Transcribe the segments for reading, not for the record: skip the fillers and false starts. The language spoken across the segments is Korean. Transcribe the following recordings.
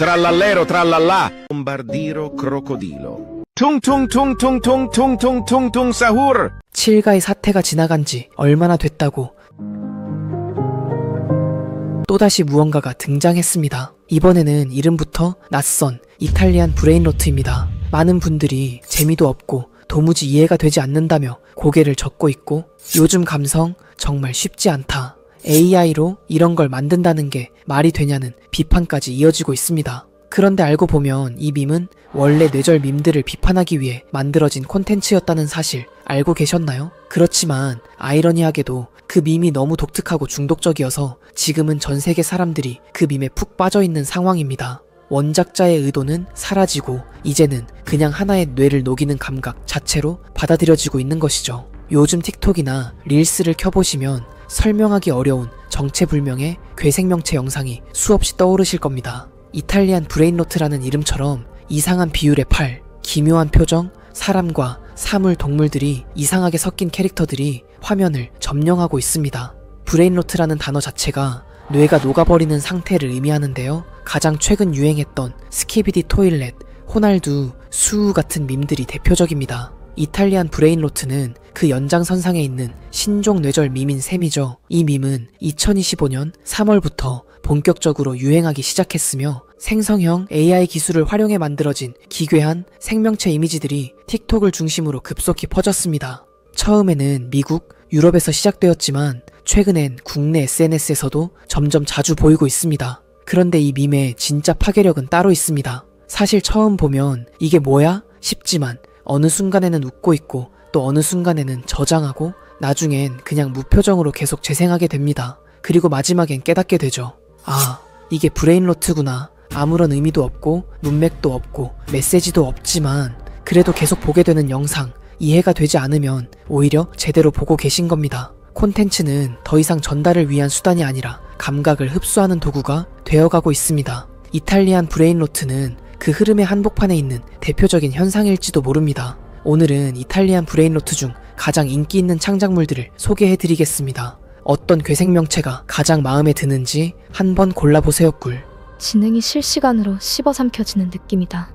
Trallallero trallallà. Bombardiro crocodilo. 퉁퉁퉁퉁퉁퉁퉁퉁퉁 사후르. 칠가의 사태가 지나간 지 얼마나 됐다고 또다시 무언가가 등장했습니다. 이번에는 이름부터 낯선 이탈리안 브레인로트입니다. 많은 분들이 재미도 없고 도무지 이해가 되지 않는다며 고개를 젓고 있고 요즘 감성 정말 쉽지 않다. AI로 이런 걸 만든다는 게 말이 되냐는 비판까지 이어지고 있습니다. 그런데 알고 보면 이 밈은 원래 뇌절 밈들을 비판하기 위해 만들어진 콘텐츠였다는 사실 알고 계셨나요? 그렇지만 아이러니하게도 그 밈이 너무 독특하고 중독적이어서 지금은 전 세계 사람들이 그 밈에 푹 빠져있는 상황입니다. 원작자의 의도는 사라지고 이제는 그냥 하나의 뇌를 녹이는 감각 자체로 받아들여지고 있는 것이죠. 요즘 틱톡이나 릴스를 켜보시면 설명하기 어려운 정체불명의 괴생명체 영상이 수없이 떠오르실 겁니다. 이탈리안 브레인로트라는 이름처럼 이상한 비율의 팔, 기묘한 표정, 사람과 사물, 동물들이 이상하게 섞인 캐릭터들이 화면을 점령하고 있습니다. 브레인로트라는 단어 자체가 뇌가 녹아버리는 상태를 의미하는데요. 가장 최근 유행했던 스키비디 토일렛, 호날두, 수우 같은 밈들이 대표적입니다. 이탈리안 브레인로트는 그 연장선상에 있는 신종 뇌절 밈인 셈이죠. 이 밈은 2025년 3월부터 본격적으로 유행하기 시작했으며 생성형 AI 기술을 활용해 만들어진 기괴한 생명체 이미지들이 틱톡을 중심으로 급속히 퍼졌습니다. 처음에는 미국, 유럽에서 시작되었지만 최근엔 국내 SNS에서도 점점 자주 보이고 있습니다. 그런데 이 밈의 진짜 파괴력은 따로 있습니다. 사실 처음 보면 이게 뭐야? 싶지만 어느 순간에는 웃고 있고 또 어느 순간에는 저장하고 나중엔 그냥 무표정으로 계속 재생하게 됩니다. 그리고 마지막엔 깨닫게 되죠. 아, 이게 브레인로트구나. 아무런 의미도 없고 문맥도 없고 메시지도 없지만 그래도 계속 보게 되는 영상, 이해가 되지 않으면 오히려 제대로 보고 계신 겁니다. 콘텐츠는 더 이상 전달을 위한 수단이 아니라 감각을 흡수하는 도구가 되어가고 있습니다. 이탈리안 브레인로트는 그 흐름의 한복판에 있는 대표적인 현상일지도 모릅니다. 오늘은 이탈리안 브레인로트 중 가장 인기 있는 창작물들을 소개해드리겠습니다. 어떤 괴생명체가 가장 마음에 드는지 한번 골라보세요 꿀. 지능이 실시간으로 씹어 삼켜지는 느낌이다.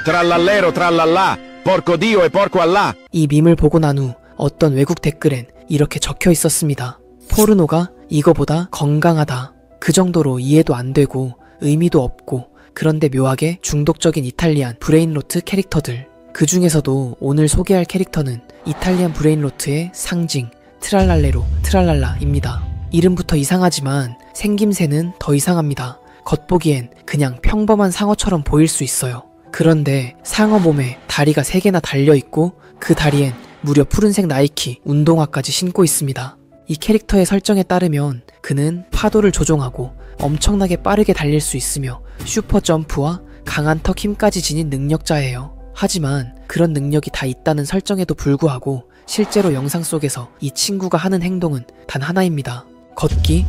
Trallallero trallallà. Porco Dio e porco Allah. 이 밈을 보고 난 후 어떤 외국 댓글엔 이렇게 적혀 있었습니다. 포르노가 이거보다 건강하다. 그 정도로 이해도 안 되고 의미도 없고 그런데 묘하게 중독적인 이탈리안 브레인로트 캐릭터들. 그 중에서도 오늘 소개할 캐릭터는 이탈리안 브레인로트의 상징 트랄랄레로 트랄랄라입니다. 이름부터 이상하지만 생김새는 더 이상합니다. 겉보기엔 그냥 평범한 상어처럼 보일 수 있어요. 그런데 상어 몸에 다리가 3개나 달려있고 그 다리엔 무려 푸른색 나이키 운동화까지 신고 있습니다. 이 캐릭터의 설정에 따르면 그는 파도를 조종하고 엄청나게 빠르게 달릴 수 있으며 슈퍼 점프와 강한 턱 힘까지 지닌 능력자예요. 하지만 그런 능력이 다 있다는 설정에도 불구하고 실제로 영상 속에서 이 친구가 하는 행동은 단 하나입니다. 걷기?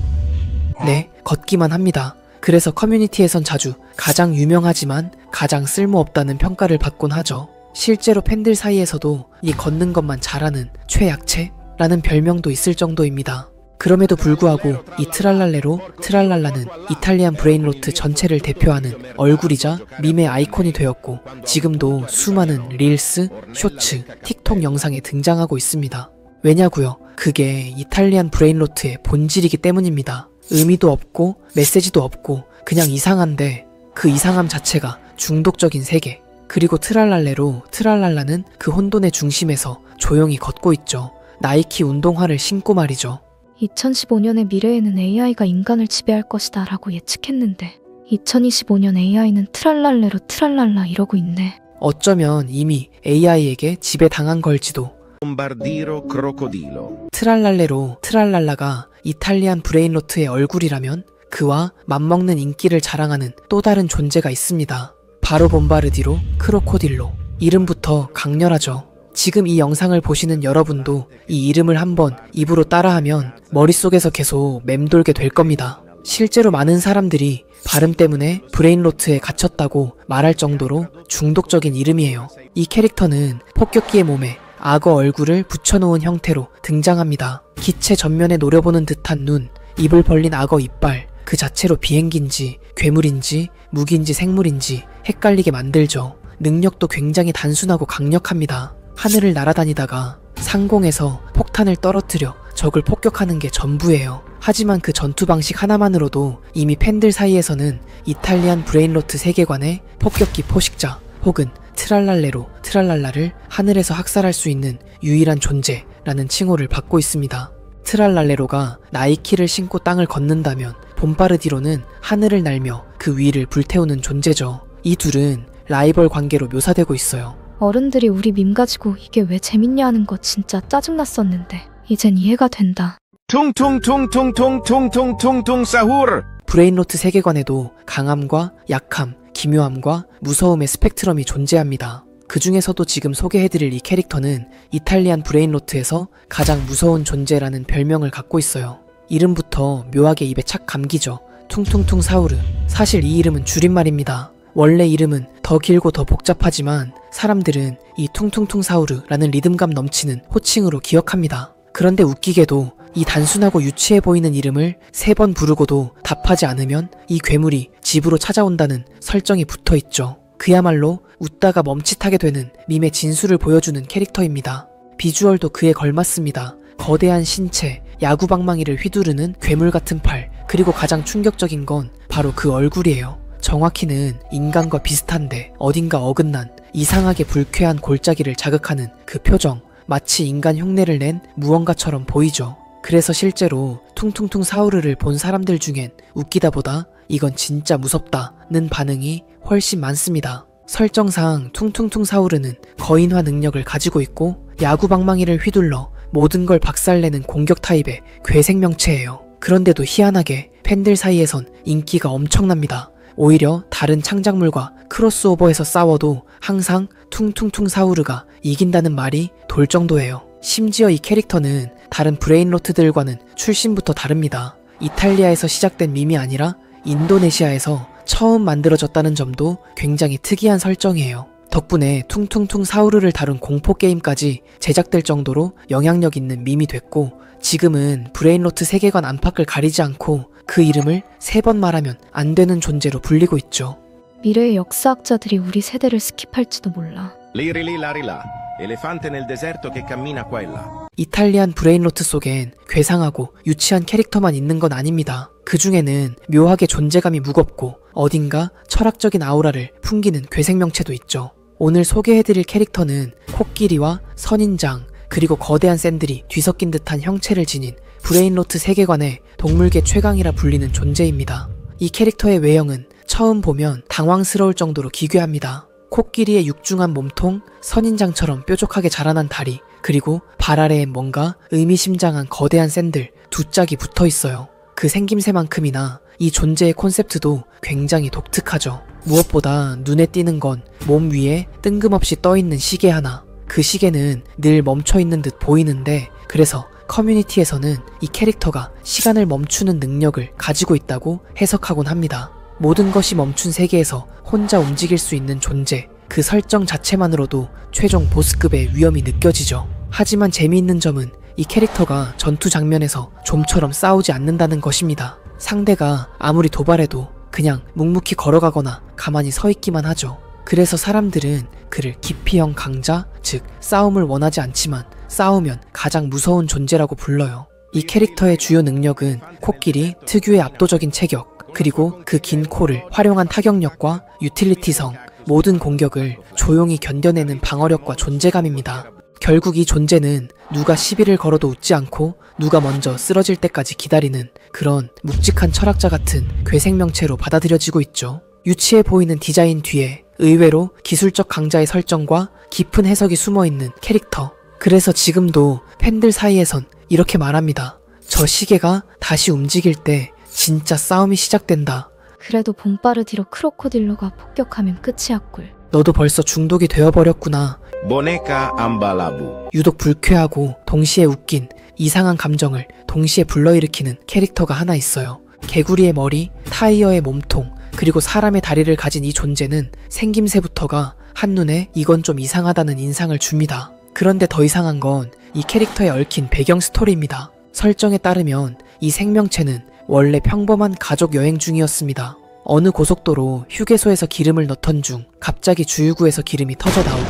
네, 걷기만 합니다. 그래서 커뮤니티에선 자주 가장 유명하지만 가장 쓸모없다는 평가를 받곤 하죠. 실제로 팬들 사이에서도 이 걷는 것만 잘하는 최약체라는 별명도 있을 정도입니다. 그럼에도 불구하고 이 트랄랄레로 트랄랄라는 이탈리안 브레인로트 전체를 대표하는 얼굴이자 밈의 아이콘이 되었고 지금도 수많은 릴스, 쇼츠, 틱톡 영상에 등장하고 있습니다. 왜냐고요? 그게 이탈리안 브레인로트의 본질이기 때문입니다. 의미도 없고 메시지도 없고 그냥 이상한데 그 이상함 자체가 중독적인 세계. 그리고 트랄랄레로 트랄랄라는 그 혼돈의 중심에서 조용히 걷고 있죠. 나이키 운동화를 신고 말이죠. 2015년의 미래에는 AI가 인간을 지배할 것이다 라고 예측했는데 2025년 AI는 트랄랄레로 트랄랄라 이러고 있네. 어쩌면 이미 AI에게 지배당한 걸지도. Bombardiro crocodilo. 트랄랄레로 트랄랄라가 이탈리안 브레인로트의 얼굴이라면 그와 맞먹는 인기를 자랑하는 또 다른 존재가 있습니다. 바로 bombardiero 크로코딜로. 이름부터 강렬하죠. 지금 이 영상을 보시는 여러분도 이 이름을 한번 입으로 따라하면 머릿속에서 계속 맴돌게 될 겁니다. 실제로 많은 사람들이 발음 때문에 브레인로트에 갇혔다고 말할 정도로 중독적인 이름이에요. 이 캐릭터는 폭격기의 몸에 악어 얼굴을 붙여놓은 형태로 등장합니다. 기체 전면에 노려보는 듯한 눈, 입을 벌린 악어 이빨, 그 자체로 비행기인지 괴물인지 무기인지 생물인지 헷갈리게 만들죠. 능력도 굉장히 단순하고 강력합니다. 하늘을 날아다니다가 상공에서 폭탄을 떨어뜨려 적을 폭격하는 게 전부예요. 하지만 그 전투 방식 하나만으로도 이미 팬들 사이에서는 이탈리안 브레인로트 세계관의 폭격기 포식자 혹은 트랄랄레로 트랄랄라를 하늘에서 학살할 수 있는 유일한 존재라는 칭호를 받고 있습니다. 트랄랄레로가 나이키를 신고 땅을 걷는다면 봄바르디로는 하늘을 날며 그 위를 불태우는 존재죠. 이 둘은 라이벌 관계로 묘사되고 있어요. 어른들이 우리 밈 가지고 이게 왜 재밌냐 하는 거 진짜 짜증났었는데 이젠 이해가 된다. 퉁퉁퉁퉁퉁퉁퉁퉁퉁 사후르. 브레인로트 세계관에도 강함과 약함, 기묘함과 무서움의 스펙트럼이 존재합니다. 그 중에서도 지금 소개해드릴 이 캐릭터는 이탈리안 브레인로트에서 가장 무서운 존재라는 별명을 갖고 있어요. 이름부터 묘하게 입에 착 감기죠. 퉁퉁퉁 사우르. 사실 이 이름은 줄임말입니다. 원래 이름은 더 길고 더 복잡하지만 사람들은 이 퉁퉁퉁 사우르라는 리듬감 넘치는 호칭으로 기억합니다. 그런데 웃기게도 이 단순하고 유치해 보이는 이름을 3번 부르고도 답하지 않으면 이 괴물이 집으로 찾아온다는 설정이 붙어있죠. 그야말로 웃다가 멈칫하게 되는 밈의 진수를 보여주는 캐릭터입니다. 비주얼도 그에 걸맞습니다. 거대한 신체, 야구방망이를 휘두르는 괴물 같은 팔, 그리고 가장 충격적인 건 바로 그 얼굴이에요. 정확히는 인간과 비슷한데 어딘가 어긋난 이상하게 불쾌한 골짜기를 자극하는 그 표정, 마치 인간 흉내를 낸 무언가처럼 보이죠. 그래서 실제로 퉁퉁퉁 사우르를 본 사람들 중엔 웃기다보다 이건 진짜 무섭다는 반응이 훨씬 많습니다. 설정상 퉁퉁퉁 사우르는 거인화 능력을 가지고 있고 야구방망이를 휘둘러 모든 걸 박살내는 공격 타입의 괴생명체예요. 그런데도 희한하게 팬들 사이에선 인기가 엄청납니다. 오히려 다른 창작물과 크로스오버해서 싸워도 항상 퉁퉁퉁 사우르가 이긴다는 말이 돌 정도예요. 심지어 이 캐릭터는 다른 브레인로트들과는 출신부터 다릅니다. 이탈리아에서 시작된 밈이 아니라 인도네시아에서 처음 만들어졌다는 점도 굉장히 특이한 설정이에요. 덕분에 퉁퉁퉁 사우르를 다룬 공포게임까지 제작될 정도로 영향력 있는 밈이 됐고 지금은 브레인로트 세계관 안팎을 가리지 않고 그 이름을 3번 말하면 안 되는 존재로 불리고 있죠. 미래의 역사학자들이 우리 세대를 스킵할지도 몰라. Lirili larila. Elefante nel deserto che cammina qua e là. 이탈리안 브레인로트 속엔 괴상하고 유치한 캐릭터만 있는 건 아닙니다. 그 중에는 묘하게 존재감이 무겁고 어딘가 철학적인 아우라를 풍기는 괴생명체도 있죠. 오늘 소개해드릴 캐릭터는 코끼리와 선인장 그리고 거대한 샌들이 뒤섞인 듯한 형체를 지닌 브레인로트 세계관의 동물계 최강이라 불리는 존재입니다. 이 캐릭터의 외형은 처음 보면 당황스러울 정도로 기괴합니다. 코끼리의 육중한 몸통, 선인장처럼 뾰족하게 자라난 다리, 그리고 발 아래에 뭔가 의미심장한 거대한 샌들 두 짝이 붙어 있어요. 그 생김새만큼이나 이 존재의 콘셉트도 굉장히 독특하죠. 무엇보다 눈에 띄는 건 몸 위에 뜬금없이 떠있는 시계 하나. 그 시계는 늘 멈춰있는 듯 보이는데 그래서 커뮤니티에서는 이 캐릭터가 시간을 멈추는 능력을 가지고 있다고 해석하곤 합니다. 모든 것이 멈춘 세계에서 혼자 움직일 수 있는 존재, 그 설정 자체만으로도 최종 보스급의 위험이 느껴지죠. 하지만 재미있는 점은 이 캐릭터가 전투 장면에서 좀처럼 싸우지 않는다는 것입니다. 상대가 아무리 도발해도 그냥 묵묵히 걸어가거나 가만히 서 있기만 하죠. 그래서 사람들은 그를 기피형 강자, 즉 싸움을 원하지 않지만 싸우면 가장 무서운 존재라고 불러요. 이 캐릭터의 주요 능력은 코끼리 특유의 압도적인 체격, 그리고 그 긴 코를 활용한 타격력과 유틸리티성, 모든 공격을 조용히 견뎌내는 방어력과 존재감입니다. 결국 이 존재는 누가 시비를 걸어도 웃지 않고 누가 먼저 쓰러질 때까지 기다리는 그런 묵직한 철학자 같은 괴생명체로 받아들여지고 있죠. 유치해 보이는 디자인 뒤에 의외로 기술적 강자의 설정과 깊은 해석이 숨어있는 캐릭터. 그래서 지금도 팬들 사이에선 이렇게 말합니다. 저 시계가 다시 움직일 때 진짜 싸움이 시작된다. 그래도 봄바르디로 크로코딜로가 폭격하면 끝이야 꿀. 너도 벌써 중독이 되어버렸구나. Boneca ambalabu. 유독 불쾌하고 동시에 웃긴 이상한 감정을 동시에 불러일으키는 캐릭터가 하나 있어요. 개구리의 머리, 타이어의 몸통, 그리고 사람의 다리를 가진 이 존재는 생김새부터가 한눈에 이건 좀 이상하다는 인상을 줍니다. 그런데 더 이상한 건 이 캐릭터에 얽힌 배경 스토리입니다. 설정에 따르면 이 생명체는 원래 평범한 가족 여행 중이었습니다. 어느 고속도로 휴게소에서 기름을 넣던 중 갑자기 주유구에서 기름이 터져 나오고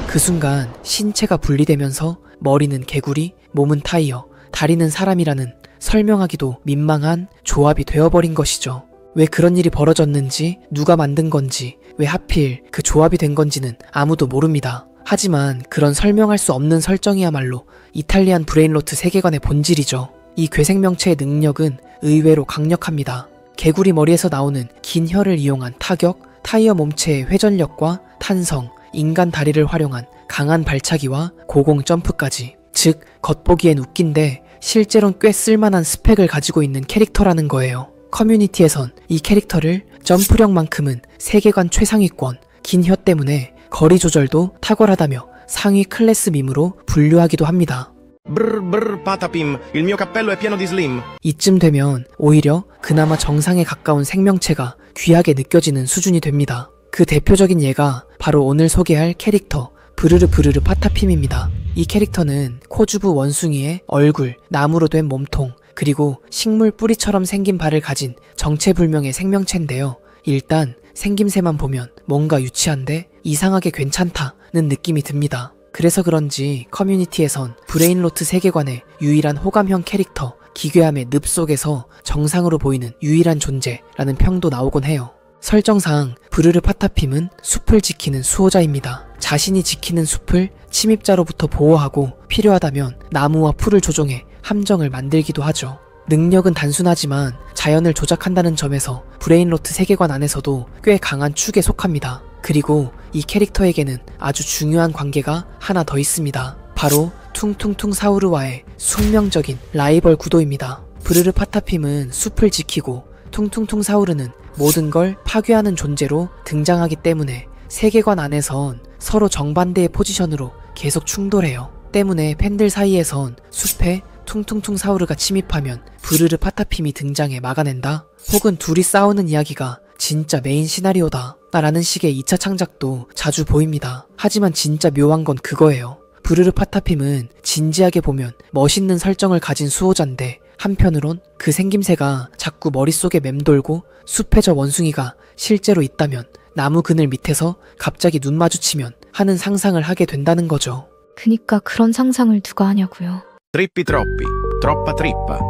그 순간 신체가 분리되면서 머리는 개구리, 몸은 타이어, 다리는 사람이라는 설명하기도 민망한 조합이 되어버린 것이죠. 왜 그런 일이 벌어졌는지, 누가 만든 건지, 왜 하필 그 조합이 된 건지는 아무도 모릅니다. 하지만 그런 설명할 수 없는 설정이야말로 이탈리안 브레인로트 세계관의 본질이죠. 이 괴생명체의 능력은 의외로 강력합니다. 개구리 머리에서 나오는 긴 혀를 이용한 타격, 타이어 몸체의 회전력과 탄성, 인간 다리를 활용한 강한 발차기와 고공 점프까지. 즉, 겉보기엔 웃긴데 실제론 꽤 쓸만한 스펙을 가지고 있는 캐릭터라는 거예요. 커뮤니티에선 이 캐릭터를 점프력만큼은 세계관 최상위권, 긴 혀 때문에 거리 조절도 탁월하다며 상위 클래스 밈으로 분류하기도 합니다. Brr patapim, il mio cappello è pieno di slim. 이쯤 되면 오히려 그나마 정상에 가까운 생명체가 귀하게 느껴지는 수준이 됩니다. 그 대표적인 예가 바로 오늘 소개할 캐릭터 브르르 파타핌입니다. 이 캐릭터는 코주부 원숭이의 얼굴, 나무로 된 몸통, 그리고 식물 뿌리처럼 생긴 발을 가진 정체불명의 생명체인데요. 일단 생김새만 보면 뭔가 유치한데 이상하게 괜찮다는 느낌이 듭니다. 그래서 그런지 커뮤니티에선 브레인로트 세계관의 유일한 호감형 캐릭터, 기괴함의 늪 속에서 정상으로 보이는 유일한 존재라는 평도 나오곤 해요. 설정상 브르르 파타핌은 숲을 지키는 수호자입니다. 자신이 지키는 숲을 침입자로부터 보호하고 필요하다면 나무와 풀을 조종해 함정을 만들기도 하죠. 능력은 단순하지만 자연을 조작한다는 점에서 브레인로트 세계관 안에서도 꽤 강한 축에 속합니다. 그리고 이 캐릭터에게는 아주 중요한 관계가 하나 더 있습니다. 바로 퉁퉁퉁 사우르와의 숙명적인 라이벌 구도입니다. 브르르 파타핌은 숲을 지키고 퉁퉁퉁 사우르는 모든 걸 파괴하는 존재로 등장하기 때문에 세계관 안에선 서로 정반대의 포지션으로 계속 충돌해요. 때문에 팬들 사이에선 숲에 퉁퉁퉁 사우르가 침입하면 브르르 파타핌이 등장해 막아낸다? 혹은 둘이 싸우는 이야기가 진짜 메인 시나리오다 라는 식의 2차 창작도 자주 보입니다. 하지만 진짜 묘한 건 그거예요. 브르르 파타핌은 진지하게 보면 멋있는 설정을 가진 수호자인데 한편으론 그 생김새가 자꾸 머릿속에 맴돌고 숲에 저 원숭이가 실제로 있다면 나무 그늘 밑에서 갑자기 눈 마주치면 하는 상상을 하게 된다는 거죠. 그니까 그런 상상을 누가 하냐고요. Trippi troppi, troppa trippa.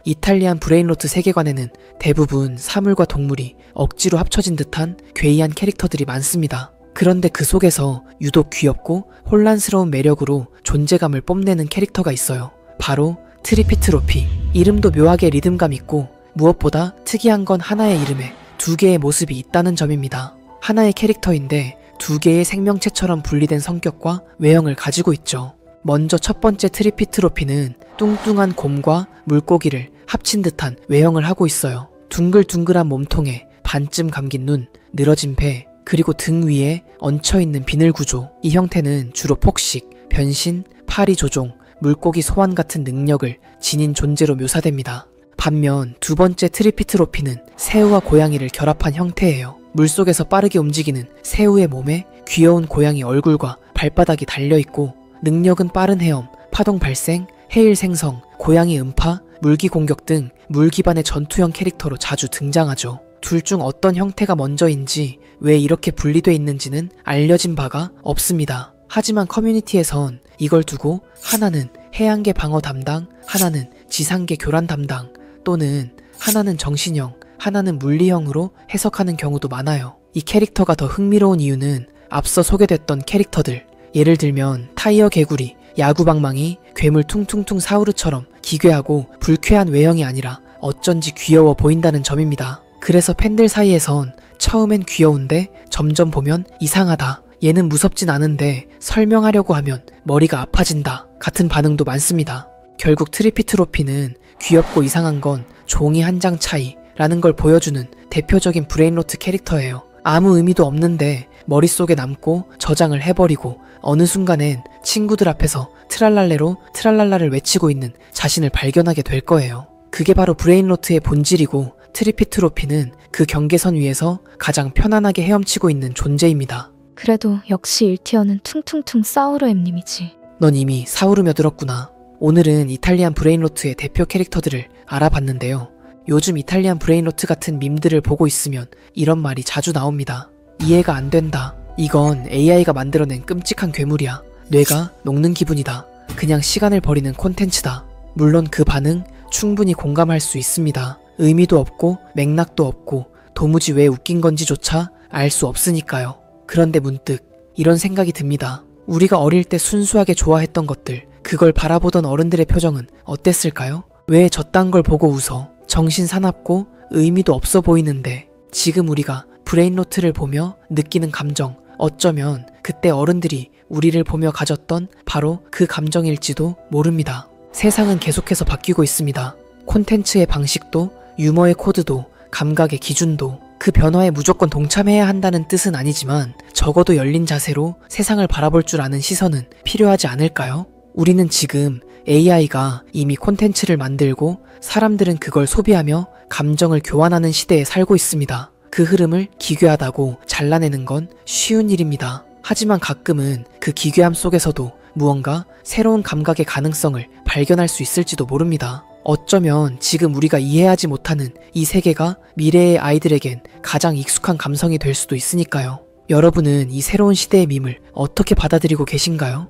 이탈리안 브레인로트 세계관에는 대부분 사물과 동물이 억지로 합쳐진 듯한 괴이한 캐릭터들이 많습니다. 그런데 그 속에서 유독 귀엽고 혼란스러운 매력으로 존재감을 뽐내는 캐릭터가 있어요. 바로 트리피트로피. 이름도 묘하게 리듬감 있고 무엇보다 특이한 건 하나의 이름에 두 개의 모습이 있다는 점입니다. 하나의 캐릭터인데 두 개의 생명체처럼 분리된 성격과 외형을 가지고 있죠. 먼저 첫 번째 트리피트로피는 뚱뚱한 곰과 물고기를 합친 듯한 외형을 하고 있어요. 둥글둥글한 몸통에 반쯤 감긴 눈, 늘어진 배, 그리고 등 위에 얹혀있는 비늘 구조. 이 형태는 주로 폭식, 변신, 파리 조종, 물고기 소환 같은 능력을 지닌 존재로 묘사됩니다. 반면 두 번째 트리피트로피는 새우와 고양이를 결합한 형태예요. 물속에서 빠르게 움직이는 새우의 몸에 귀여운 고양이 얼굴과 발바닥이 달려있고 능력은 빠른 헤엄, 파동 발생, 해일 생성, 고양이 음파, 물기 공격 등 물 기반의 전투형 캐릭터로 자주 등장하죠. 둘 중 어떤 형태가 먼저인지 왜 이렇게 분리돼 있는지는 알려진 바가 없습니다. 하지만 커뮤니티에선 이걸 두고 하나는 해양계 방어 담당, 하나는 지상계 교란 담당, 또는 하나는 정신형, 하나는 물리형으로 해석하는 경우도 많아요. 이 캐릭터가 더 흥미로운 이유는 앞서 소개됐던 캐릭터들, 예를 들면 타이어 개구리, 야구방망이, 괴물 퉁퉁퉁 사우르처럼 기괴하고 불쾌한 외형이 아니라 어쩐지 귀여워 보인다는 점입니다. 그래서 팬들 사이에선 처음엔 귀여운데 점점 보면 이상하다, 얘는 무섭진 않은데 설명하려고 하면 머리가 아파진다 같은 반응도 많습니다. 결국 트리피트로피는 귀엽고 이상한 건 종이 한 장 차이라는 걸 보여주는 대표적인 브레인로트 캐릭터예요. 아무 의미도 없는데 머릿속에 남고 저장을 해버리고 어느 순간엔 친구들 앞에서 트랄랄레로 트랄랄라를 외치고 있는 자신을 발견하게 될 거예요. 그게 바로 브레인로트의 본질이고 트리피트로피는 그 경계선 위에서 가장 편안하게 헤엄치고 있는 존재입니다. 그래도 역시 1티어는 퉁퉁퉁 사우르엠님이지. 넌 이미 사우르며 들었구나. 오늘은 이탈리안 브레인로트의 대표 캐릭터들을 알아봤는데요. 요즘 이탈리안 브레인로트 같은 밈들을 보고 있으면 이런 말이 자주 나옵니다. 이해가 안 된다. 이건 AI가 만들어낸 끔찍한 괴물이야. 뇌가 녹는 기분이다. 그냥 시간을 버리는 콘텐츠다. 물론 그 반응 충분히 공감할 수 있습니다. 의미도 없고 맥락도 없고 도무지 왜 웃긴 건지조차 알 수 없으니까요. 그런데 문득 이런 생각이 듭니다. 우리가 어릴 때 순수하게 좋아했던 것들, 그걸 바라보던 어른들의 표정은 어땠을까요? 왜 저딴 걸 보고 웃어? 정신 사납고 의미도 없어 보이는데. 지금 우리가 브레인로트를 보며 느끼는 감정, 어쩌면 그때 어른들이 우리를 보며 가졌던 바로 그 감정일지도 모릅니다. 세상은 계속해서 바뀌고 있습니다. 콘텐츠의 방식도, 유머의 코드도, 감각의 기준도. 그 변화에 무조건 동참해야 한다는 뜻은 아니지만 적어도 열린 자세로 세상을 바라볼 줄 아는 시선은 필요하지 않을까요? 우리는 지금 AI가 이미 콘텐츠를 만들고 사람들은 그걸 소비하며 감정을 교환하는 시대에 살고 있습니다. 그 흐름을 기괴하다고 잘라내는 건 쉬운 일입니다. 하지만 가끔은 그 기괴함 속에서도 무언가 새로운 감각의 가능성을 발견할 수 있을지도 모릅니다. 어쩌면 지금 우리가 이해하지 못하는 이 세계가 미래의 아이들에겐 가장 익숙한 감성이 될 수도 있으니까요. 여러분은 이 새로운 시대의 밈을 어떻게 받아들이고 계신가요?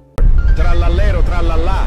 Trallallero trallallà.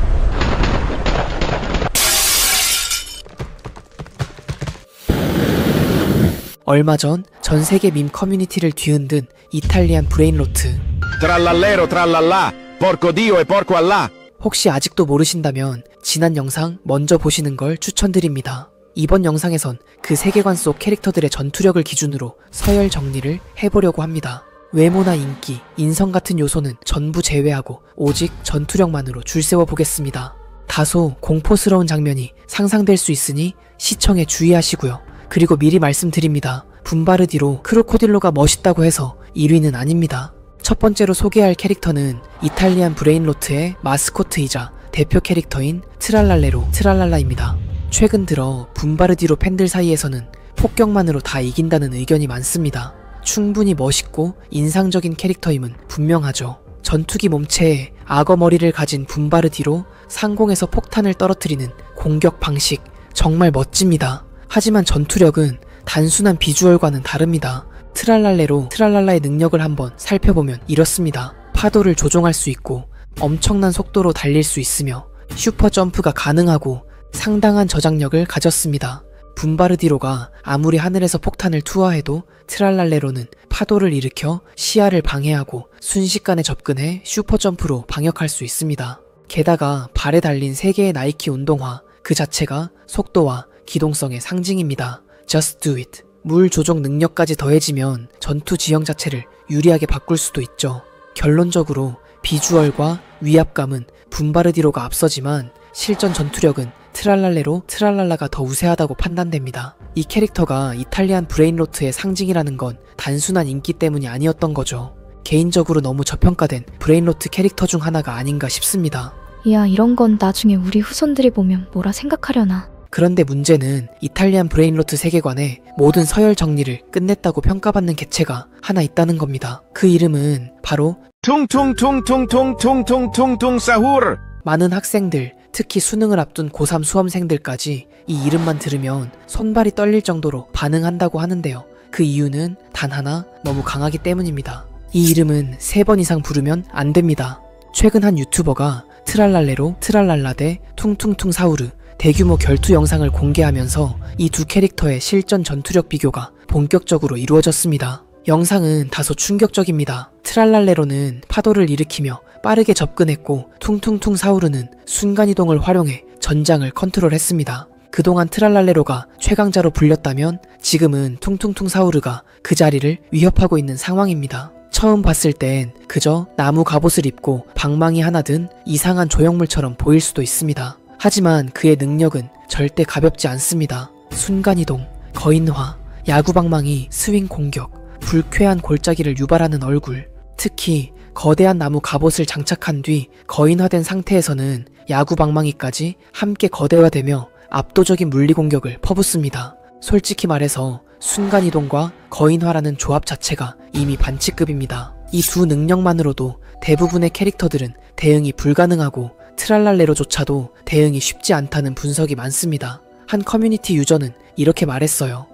얼마 전 세계 밈 커뮤니티를 뒤흔든 이탈리안 브레인로트. Trallallero trallallà. Porco Dio e porco Allah. 혹시 아직도 모르신다면 지난 영상 먼저 보시는 걸 추천드립니다. 이번 영상에선 그 세계관 속 캐릭터들의 전투력을 기준으로 서열 정리를 해보려고 합니다. 외모나 인기, 인성 같은 요소는 전부 제외하고 오직 전투력만으로 줄 세워 보겠습니다. 다소 공포스러운 장면이 상상될 수 있으니 시청에 주의하시고요. 그리고 미리 말씀드립니다. 분바르디로 크로코딜로가 멋있다고 해서 1위는 아닙니다. 첫 번째로 소개할 캐릭터는 이탈리안 브레인로트의 마스코트이자 대표 캐릭터인 트랄랄레로 트랄랄라입니다. 최근 들어 분바르디로 팬들 사이에서는 폭격만으로 다 이긴다는 의견이 많습니다. 충분히 멋있고 인상적인 캐릭터임은 분명하죠. 전투기 몸체에 악어 머리를 가진 분바르디로 상공에서 폭탄을 떨어뜨리는 공격 방식 정말 멋집니다. 하지만 전투력은 단순한 비주얼과는 다릅니다. 트랄랄레로 트랄랄라의 능력을 한번 살펴보면 이렇습니다. 파도를 조종할 수 있고 엄청난 속도로 달릴 수 있으며 슈퍼 점프가 가능하고 상당한 저장력을 가졌습니다. 분바르디로가 아무리 하늘에서 폭탄을 투하해도 트랄랄레로는 파도를 일으켜 시야를 방해하고 순식간에 접근해 슈퍼 점프로 방역할 수 있습니다. 게다가 발에 달린 3개의 나이키 운동화 그 자체가 속도와 기동성의 상징입니다. Just do it. 물 조종 능력까지 더해지면 전투 지형 자체를 유리하게 바꿀 수도 있죠. 결론적으로 비주얼과 위압감은 분바르디로가 앞서지만 실전 전투력은 트랄랄레로 트랄랄라가 더 우세하다고 판단됩니다. 이 캐릭터가 이탈리안 브레인로트의 상징이라는 건 단순한 인기 때문이 아니었던 거죠. 개인적으로 너무 저평가된 브레인로트 캐릭터 중 하나가 아닌가 싶습니다. 야, 이런 건 나중에 우리 후손들이 보면 뭐라 생각하려나. 그런데 문제는 이탈리안 브레인로트 세계관의 모든 서열 정리를 끝냈다고 평가받는 개체가 하나 있다는 겁니다. 그 이름은 바로 퉁퉁퉁퉁퉁퉁퉁퉁퉁 사후르. 많은 학생들, 특히 수능을 앞둔 고3 수험생들까지 이 이름만 들으면 손발이 떨릴 정도로 반응한다고 하는데요. 그 이유는 단 하나, 너무 강하기 때문입니다. 이 이름은 3번 이상 부르면 안 됩니다. 최근 한 유튜버가 트랄랄레로 트랄랄라 대 퉁퉁퉁 사우르 대규모 결투 영상을 공개하면서 이 두 캐릭터의 실전 전투력 비교가 본격적으로 이루어졌습니다. 영상은 다소 충격적입니다. 트랄랄레로는 파도를 일으키며 빠르게 접근했고 퉁퉁퉁 사우르는 순간이동을 활용해 전장을 컨트롤했습니다. 그동안 트랄랄레로가 최강자로 불렸다면 지금은 퉁퉁퉁 사우르가 그 자리를 위협하고 있는 상황입니다. 처음 봤을 땐 그저 나무 갑옷을 입고 방망이 하나 든 이상한 조형물처럼 보일 수도 있습니다. 하지만 그의 능력은 절대 가볍지 않습니다. 순간이동, 거인화, 야구방망이, 스윙 공격, 불쾌한 골짜기를 유발하는 얼굴, 특히 거대한 나무 갑옷을 장착한 뒤 거인화된 상태에서는 야구방망이까지 함께 거대화되며 압도적인 물리공격을 퍼붓습니다. 솔직히 말해서 순간이동과 거인화라는 조합 자체가 이미 반치급입니다. 이 두 능력만으로도 대부분의 캐릭터들은 대응이 불가능하고 트랄랄레로조차도 대응이 쉽지 않다는 분석이 많습니다. 한 커뮤니티 유저는 이렇게 말했어요.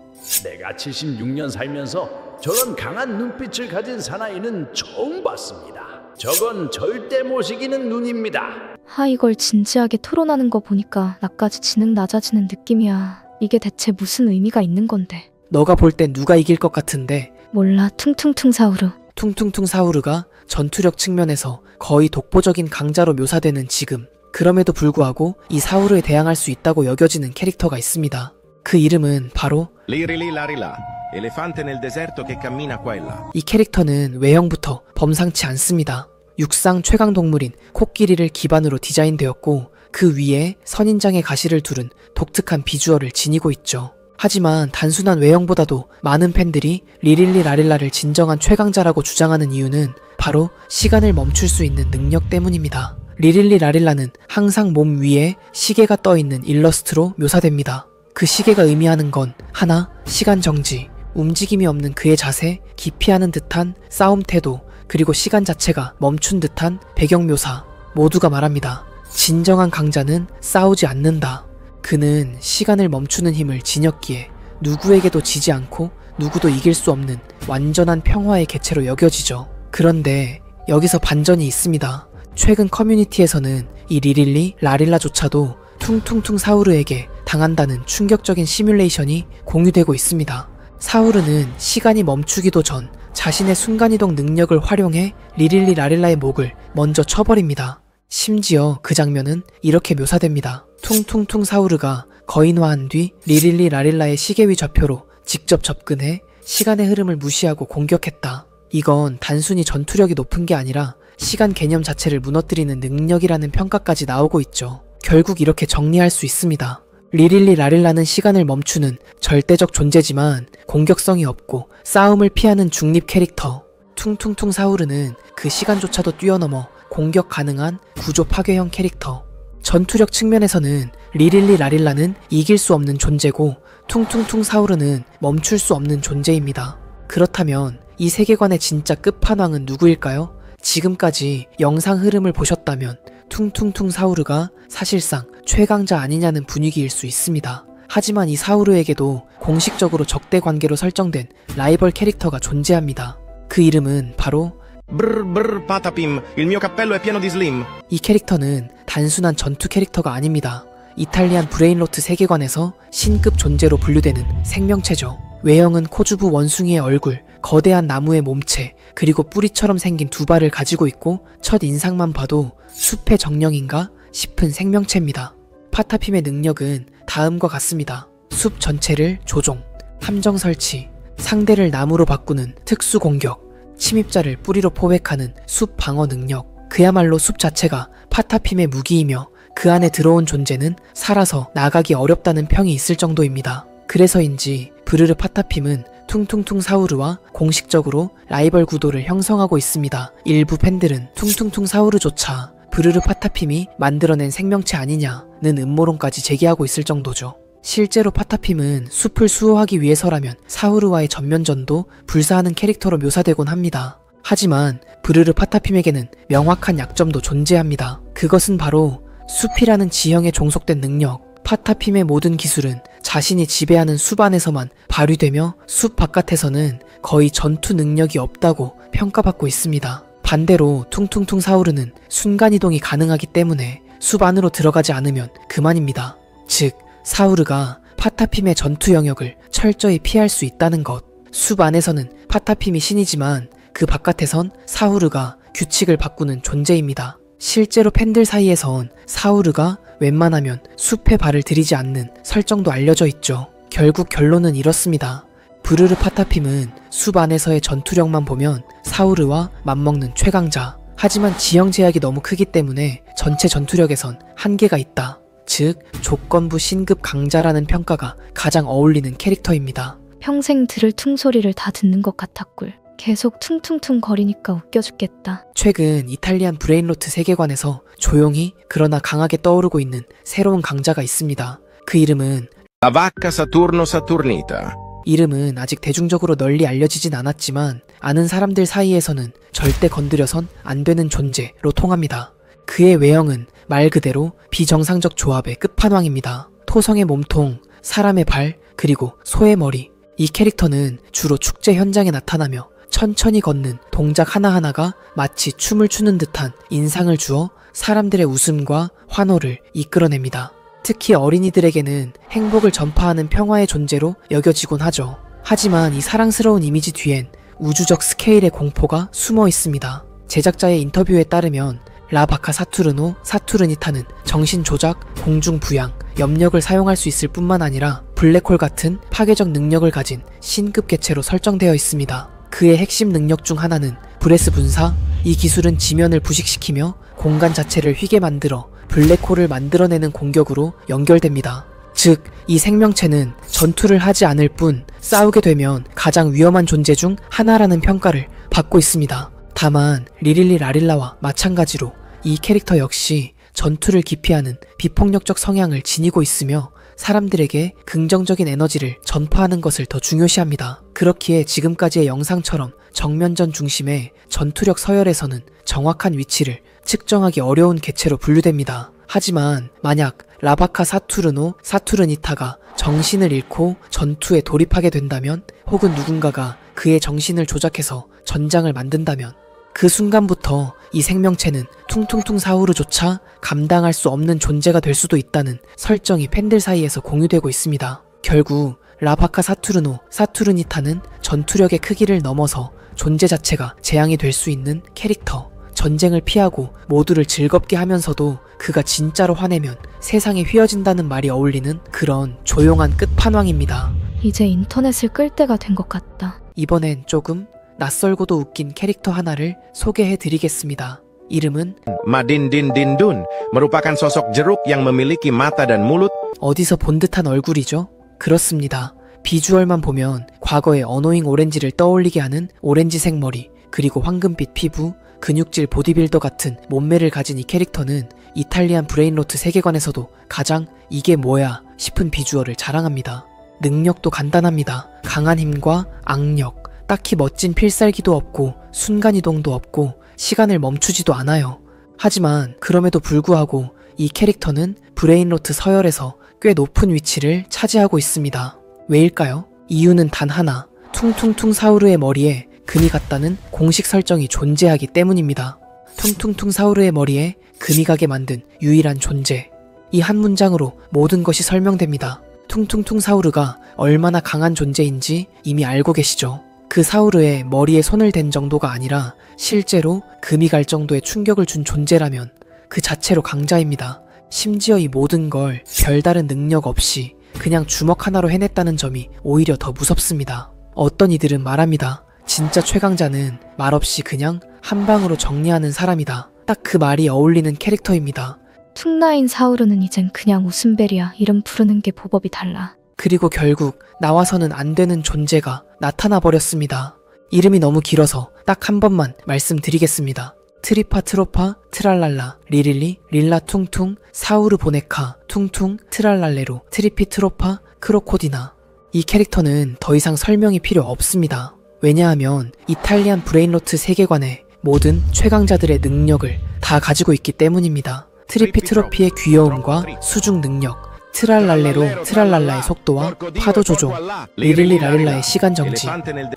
내가 76년 살면서 저런 강한 눈빛을 가진 사나이는 처음 봤습니다. 저건 절대 못 이기는 눈입니다. 이걸 진지하게 토론하는 거 보니까 나까지 지능 낮아지는 느낌이야. 이게 대체 무슨 의미가 있는 건데. 너가 볼 땐 누가 이길 것 같은데? 몰라, 퉁퉁퉁 사우르. 퉁퉁퉁 사우르가 전투력 측면에서 거의 독보적인 강자로 묘사되는 지금, 그럼에도 불구하고 이 사우르에 대항할 수 있다고 여겨지는 캐릭터가 있습니다. 그 이름은 바로 Lirili larila, elefante nel deserto che cammina qua e là. 이 캐릭터는 외형부터 범상치 않습니다. 육상 최강 동물인 코끼리를 기반으로 디자인되었고 그 위에 선인장의 가시를 두른 독특한 비주얼을 지니고 있죠. 하지만 단순한 외형보다도 많은 팬들이 리릴리 라릴라를 진정한 최강자라고 주장하는 이유는 바로 시간을 멈출 수 있는 능력 때문입니다. 리릴리 라릴라는 항상 몸 위에 시계가 떠있는 일러스트로 묘사됩니다. 그 시계가 의미하는 건 하나, 시간 정지, 움직임이 없는 그의 자세, 기피하는 듯한 싸움 태도, 그리고 시간 자체가 멈춘 듯한 배경 묘사, 모두가 말합니다. 진정한 강자는 싸우지 않는다. 그는 시간을 멈추는 힘을 지녔기에 누구에게도 지지 않고 누구도 이길 수 없는 완전한 평화의 개체로 여겨지죠. 그런데 여기서 반전이 있습니다. 최근 커뮤니티에서는 이 리릴리 라릴라조차도 퉁퉁퉁 사우르에게 당한다는 충격적인 시뮬레이션이 공유되고 있습니다. 사우르는 시간이 멈추기도 전 자신의 순간이동 능력을 활용해 리릴리 라릴라의 목을 먼저 쳐버립니다. 심지어 그 장면은 이렇게 묘사됩니다. 퉁퉁퉁 사우르가 거인화한 뒤 리릴리 라릴라의 시계 위 좌표로 직접 접근해 시간의 흐름을 무시하고 공격했다. 이건 단순히 전투력이 높은 게 아니라 시간 개념 자체를 무너뜨리는 능력이라는 평가까지 나오고 있죠. 결국 이렇게 정리할 수 있습니다. 리릴리 라릴라는 시간을 멈추는 절대적 존재지만 공격성이 없고 싸움을 피하는 중립 캐릭터. 퉁퉁퉁 사우르는 그 시간조차도 뛰어넘어 공격 가능한 구조 파괴형 캐릭터. 전투력 측면에서는 리릴리 라릴라는 이길 수 없는 존재고 퉁퉁퉁 사우르는 멈출 수 없는 존재입니다. 그렇다면 이 세계관의 진짜 끝판왕은 누구일까요? 지금까지 영상 흐름을 보셨다면 퉁퉁퉁 사우르가 사실상 최강자 아니냐는 분위기일 수 있습니다. 하지만 이 사우르에게도 공식적으로 적대 관계로 설정된 라이벌 캐릭터가 존재합니다. 그 이름은 바로 Brr patapim, il mio cappello è pieno di slim. 이 캐릭터는 단순한 전투 캐릭터가 아닙니다. 이탈리안 브레인로트 세계관에서 신급 존재로 분류되는 생명체죠. 외형은 코주부 원숭이의 얼굴, 거대한 나무의 몸체, 그리고 뿌리처럼 생긴 두 발을 가지고 있고 첫 인상만 봐도 숲의 정령인가 싶은 생명체입니다. 파타핌의 능력은 다음과 같습니다. 숲 전체를 조종, 함정 설치, 상대를 나무로 바꾸는 특수 공격, 침입자를 뿌리로 포획하는 숲 방어 능력. 그야말로 숲 자체가 파타핌의 무기이며 그 안에 들어온 존재는 살아서 나가기 어렵다는 평이 있을 정도입니다. 그래서인지 브르르 파타핌은 퉁퉁퉁 사우르와 공식적으로 라이벌 구도를 형성하고 있습니다. 일부 팬들은 퉁퉁퉁 사우르조차 브르르 파타핌이 만들어낸 생명체 아니냐는 음모론까지 제기하고 있을 정도죠. 실제로 파타핌은 숲을 수호하기 위해서라면 사우르와의 전면전도 불사하는 캐릭터로 묘사되곤 합니다. 하지만 브르르 파타핌에게는 명확한 약점도 존재합니다. 그것은 바로 숲이라는 지형에 종속된 능력. 파타핌의 모든 기술은 자신이 지배하는 숲 안에서만 발휘되며 숲 바깥에서는 거의 전투 능력이 없다고 평가받고 있습니다. 반대로 퉁퉁퉁 사우르는 순간이동이 가능하기 때문에 숲 안으로 들어가지 않으면 그만입니다. 즉, 사우르가 파타핌의 전투 영역을 철저히 피할 수 있다는 것. 숲 안에서는 파타핌이 신이지만 그 바깥에선 사우르가 규칙을 바꾸는 존재입니다. 실제로 팬들 사이에선 사우르가 웬만하면 숲에 발을 들이지 않는 설정도 알려져 있죠. 결국 결론은 이렇습니다. 브르르 파타핌은 숲 안에서의 전투력만 보면 사우르와 맞먹는 최강자. 하지만 지형 제약이 너무 크기 때문에 전체 전투력에선 한계가 있다. 즉, 조건부 신급 강자라는 평가가 가장 어울리는 캐릭터입니다. 평생 들을 퉁소리를 다 듣는 것 같았꿀. 계속 퉁퉁퉁 거리니까 웃겨 죽겠다. 최근 이탈리안 브레인로트 세계관에서 조용히 그러나 강하게 떠오르고 있는 새로운 강자가 있습니다. 그 이름은 La vacca Saturno Saturnita. 이름은 아직 대중적으로 널리 알려지진 않았지만 아는 사람들 사이에서는 절대 건드려선 안 되는 존재로 통합니다. 그의 외형은 말 그대로 비정상적 조합의 끝판왕입니다. 토성의 몸통, 사람의 발, 그리고 소의 머리. 이 캐릭터는 주로 축제 현장에 나타나며 천천히 걷는 동작 하나하나가 마치 춤을 추는 듯한 인상을 주어 사람들의 웃음과 환호를 이끌어냅니다. 특히 어린이들에게는 행복을 전파하는 평화의 존재로 여겨지곤 하죠. 하지만 이 사랑스러운 이미지 뒤엔 우주적 스케일의 공포가 숨어 있습니다. 제작자의 인터뷰에 따르면 라바카 사투르노 사투르니타는 정신 조작, 공중 부양, 염력을 사용할 수 있을 뿐만 아니라 블랙홀 같은 파괴적 능력을 가진 신급 개체로 설정되어 있습니다. 그의 핵심 능력 중 하나는 브레스 분사. 이 기술은 지면을 부식시키며 공간 자체를 휘게 만들어 블랙홀을 만들어내는 공격으로 연결됩니다. 즉, 이 생명체는 전투를 하지 않을 뿐 싸우게 되면 가장 위험한 존재 중 하나라는 평가를 받고 있습니다. 다만 리릴리 라릴라와 마찬가지로 이 캐릭터 역시 전투를 기피하는 비폭력적 성향을 지니고 있으며 사람들에게 긍정적인 에너지를 전파하는 것을 더 중요시합니다. 그렇기에 지금까지의 영상처럼 정면전 중심의 전투력 서열에서는 정확한 위치를 측정하기 어려운 개체로 분류됩니다. 하지만 만약 라바카 사투르노 사투르니타가 정신을 잃고 전투에 돌입하게 된다면, 혹은 누군가가 그의 정신을 조작해서 전장을 만든다면 그 순간부터 이 생명체는 퉁퉁퉁 사우르조차 감당할 수 없는 존재가 될 수도 있다는 설정이 팬들 사이에서 공유되고 있습니다. 결국 라바카 사투르노 사투르니타는 전투력의 크기를 넘어서 존재 자체가 재앙이 될 수 있는 캐릭터. 전쟁을 피하고 모두를 즐겁게 하면서도 그가 진짜로 화내면 세상에 휘어진다는 말이 어울리는 그런 조용한 끝판왕입니다. 이제 인터넷을 끌 때가 된 것 같다. 이번엔 조금 낯설고도 웃긴 캐릭터 하나를 소개해드리겠습니다. 이름은 Madindindindun merupakan sosok jeruk yang memiliki mata dan mulut. 어디서 본 듯한 얼굴이죠? 그렇습니다. 비주얼만 보면 과거의 어노잉 오렌지를 떠올리게 하는 오렌지색 머리, 그리고 황금빛 피부, 근육질 보디빌더 같은 몸매를 가진 이 캐릭터는 이탈리안 브레인로트 세계관에서도 가장 이게 뭐야 싶은 비주얼을 자랑합니다. 능력도 간단합니다. 강한 힘과 악력, 딱히 멋진 필살기도 없고 순간이동도 없고 시간을 멈추지도 않아요. 하지만 그럼에도 불구하고 이 캐릭터는 브레인로트 서열에서 꽤 높은 위치를 차지하고 있습니다. 왜일까요? 이유는 단 하나, 퉁퉁퉁 사우르의 머리에 금이 갔다는 공식 설정이 존재하기 때문입니다. 퉁퉁퉁 사우르의 머리에 금이 가게 만든 유일한 존재. 이 한 문장으로 모든 것이 설명됩니다. 퉁퉁퉁 사우르가 얼마나 강한 존재인지 이미 알고 계시죠? 그 사우르의 머리에 손을 댄 정도가 아니라 실제로 금이 갈 정도의 충격을 준 존재라면 그 자체로 강자입니다. 심지어 이 모든 걸 별다른 능력 없이 그냥 주먹 하나로 해냈다는 점이 오히려 더 무섭습니다. 어떤 이들은 말합니다. 진짜 최강자는 말없이 그냥 한 방으로 정리하는 사람이다. 딱 그 말이 어울리는 캐릭터입니다. 퉁라인 사우르는 이젠 그냥 웃음벨이야. 이름 부르는 게 보법이 달라. 그리고 결국 나와서는 안 되는 존재가 나타나 버렸습니다. 이름이 너무 길어서 딱 한 번만 말씀드리겠습니다. 트리파 트로파 트랄랄라 리릴리 릴라 퉁퉁 사우르 보네카 퉁퉁 트랄랄레로 트리피 트로파 크로코디나. 이 캐릭터는 더 이상 설명이 필요 없습니다. 왜냐하면 이탈리안 브레인로트 세계관의 모든 최강자들의 능력을 다 가지고 있기 때문입니다. 트리피 트로피의 귀여움과 수중 능력, 트랄랄레로 트랄랄라의 속도와 파도 조종, 리릴리 라릴라의 시간 정지,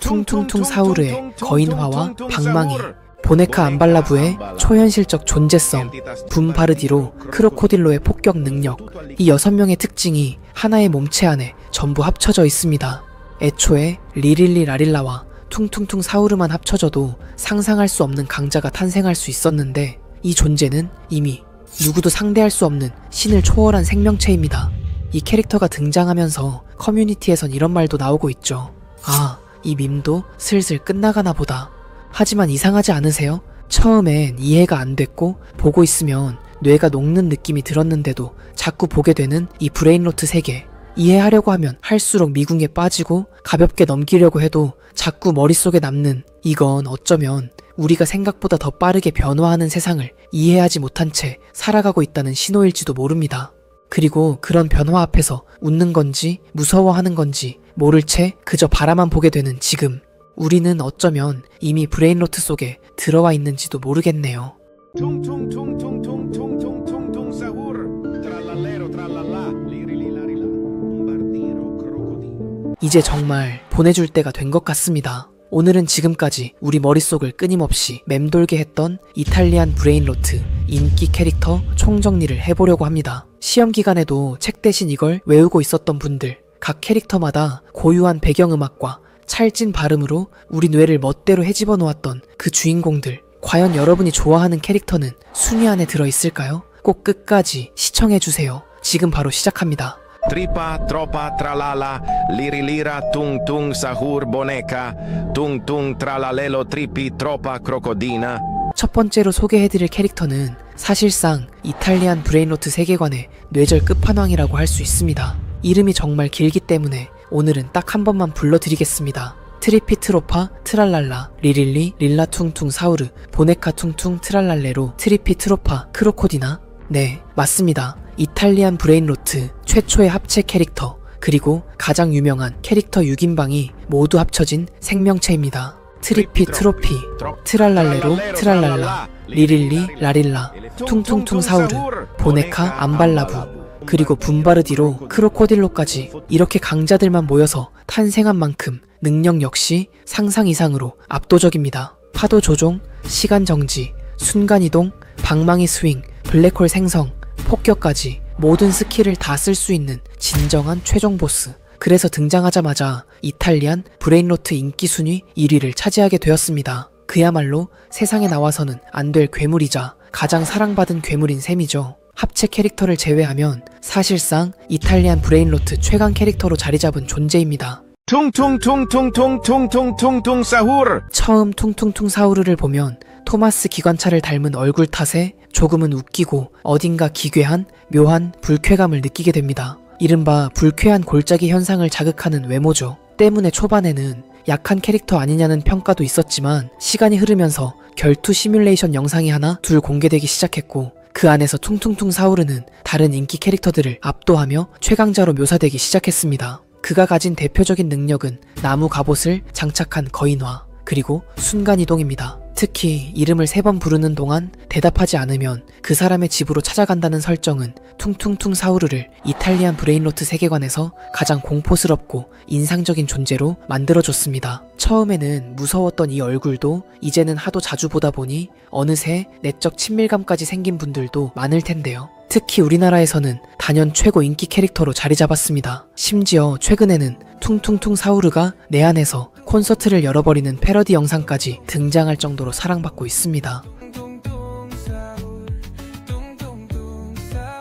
퉁퉁퉁 사우르의 거인화와 방망이, 보네카 암발라부의 초현실적 존재성, 붐바르디로 크로코딜로의 폭격 능력. 이 6명의 특징이 하나의 몸체 안에 전부 합쳐져 있습니다. 애초에 리릴리 라릴라와 퉁퉁퉁 사우르만 합쳐져도 상상할 수 없는 강자가 탄생할 수 있었는데, 이 존재는 이미 누구도 상대할 수 없는 신을 초월한 생명체입니다. 이 캐릭터가 등장하면서 커뮤니티에선 이런 말도 나오고 있죠. 아, 이 밈도 슬슬 끝나가나 보다. 하지만 이상하지 않으세요? 처음엔 이해가 안 됐고 보고 있으면 뇌가 녹는 느낌이 들었는데도 자꾸 보게 되는 이 브레인로트 세계. 이해하려고 하면 할수록 미궁에 빠지고 가볍게 넘기려고 해도 자꾸 머릿속에 남는, 이건 어쩌면 우리가 생각보다 더 빠르게 변화하는 세상을 이해하지 못한 채 살아가고 있다는 신호일지도 모릅니다. 그리고 그런 변화 앞에서 웃는 건지 무서워하는 건지 모를 채 그저 바라만 보게 되는 지금, 우리는 어쩌면 이미 브레인로트 속에 들어와 있는지도 모르겠네요. Tung tung tung tung tung tung tung tung tung sahur. Trallallero trallallà. Liri lirari 이제 정말 보내줄 때가 된 것 같습니다. 오늘은 지금까지 우리 머릿속을 끊임없이 맴돌게 했던 이탈리안 브레인로트 인기 캐릭터 총정리를 해보려고 합니다. 시험 기간에도 책 대신 이걸 외우고 있었던 분들, 각 캐릭터마다 고유한 배경음악과 찰진 발음으로 우리 뇌를 멋대로 헤집어 놓았던 그 주인공들, 과연 여러분이 좋아하는 캐릭터는 순위 안에 들어있을까요? 꼭 끝까지 시청해주세요. 지금 바로 시작합니다. Tripa, tropa, tralala, lirilira, tung tung sahur boneca, tung tung tralalelo tripi, tropa, crocodina. 첫 번째로 소개해드릴 캐릭터는 사실상 이탈리안 브레인로트 세계관의 뇌절 끝판왕이라고 할 수 있습니다. 이름이 정말 길기 때문에 오늘은 딱 한 번만 불러드리겠습니다. 트리피트로파 트랄랄라 리릴리 릴라 퉁퉁 사우르 보네카 퉁퉁 트랄랄레로 트리피트로파 크로코디나. 네, 맞습니다. 이탈리안 브레인로트 최초의 합체 캐릭터, 그리고 가장 유명한 캐릭터 6인방이 모두 합쳐진 생명체입니다. 트리피 트로피 트랄랄레로 트랄랄라 리릴리 라릴라 퉁퉁퉁 사우르 보네카 암발라부 그리고 분바르디로 크로코딜로까지 이렇게 강자들만 모여서 탄생한 만큼 능력 역시 상상 이상으로 압도적입니다. 파도 조종, 시간 정지, 순간 이동, 방망이 스윙, 블랙홀 생성, 폭격까지 모든 스킬을 다 쓸 수 있는 진정한 최종 보스. 그래서 등장하자마자 이탈리안 브레인로트 인기 순위 1위를 차지하게 되었습니다. 그야말로 세상에 나와서는 안 될 괴물이자 가장 사랑받은 괴물인 셈이죠. 합체 캐릭터를 제외하면 사실상 이탈리안 브레인로트 최강 캐릭터로 자리잡은 존재입니다. Tung tung tung tung tung tung tung tung tung sahur. 처음 퉁퉁퉁 사우르를 보면 토마스 기관차를 닮은 얼굴 탓에 조금은 웃기고 어딘가 기괴한 묘한 불쾌감을 느끼게 됩니다. 이른바 불쾌한 골짜기 현상을 자극하는 외모죠. 때문에 초반에는 약한 캐릭터 아니냐는 평가도 있었지만 시간이 흐르면서 결투 시뮬레이션 영상이 하나 둘 공개되기 시작했고 그 안에서 퉁퉁퉁 사우르는 다른 인기 캐릭터들을 압도하며 최강자로 묘사되기 시작했습니다. 그가 가진 대표적인 능력은 나무 갑옷을 장착한 거인화, 그리고 순간이동입니다. 특히 이름을 3번 부르는 동안 대답하지 않으면 그 사람의 집으로 찾아간다는 설정은 퉁퉁퉁 사우르를 이탈리안 브레인로트 세계관에서 가장 공포스럽고 인상적인 존재로 만들어줬습니다. 처음에는 무서웠던 이 얼굴도 이제는 하도 자주 보다 보니 어느새 내적 친밀감까지 생긴 분들도 많을 텐데요. 특히 우리나라에서는 단연 최고 인기 캐릭터로 자리 잡았습니다. 심지어 최근에는 퉁퉁퉁 사우르가 내 안에서 콘서트를 열어버리는 패러디 영상까지 등장할 정도로 사랑받고 있습니다.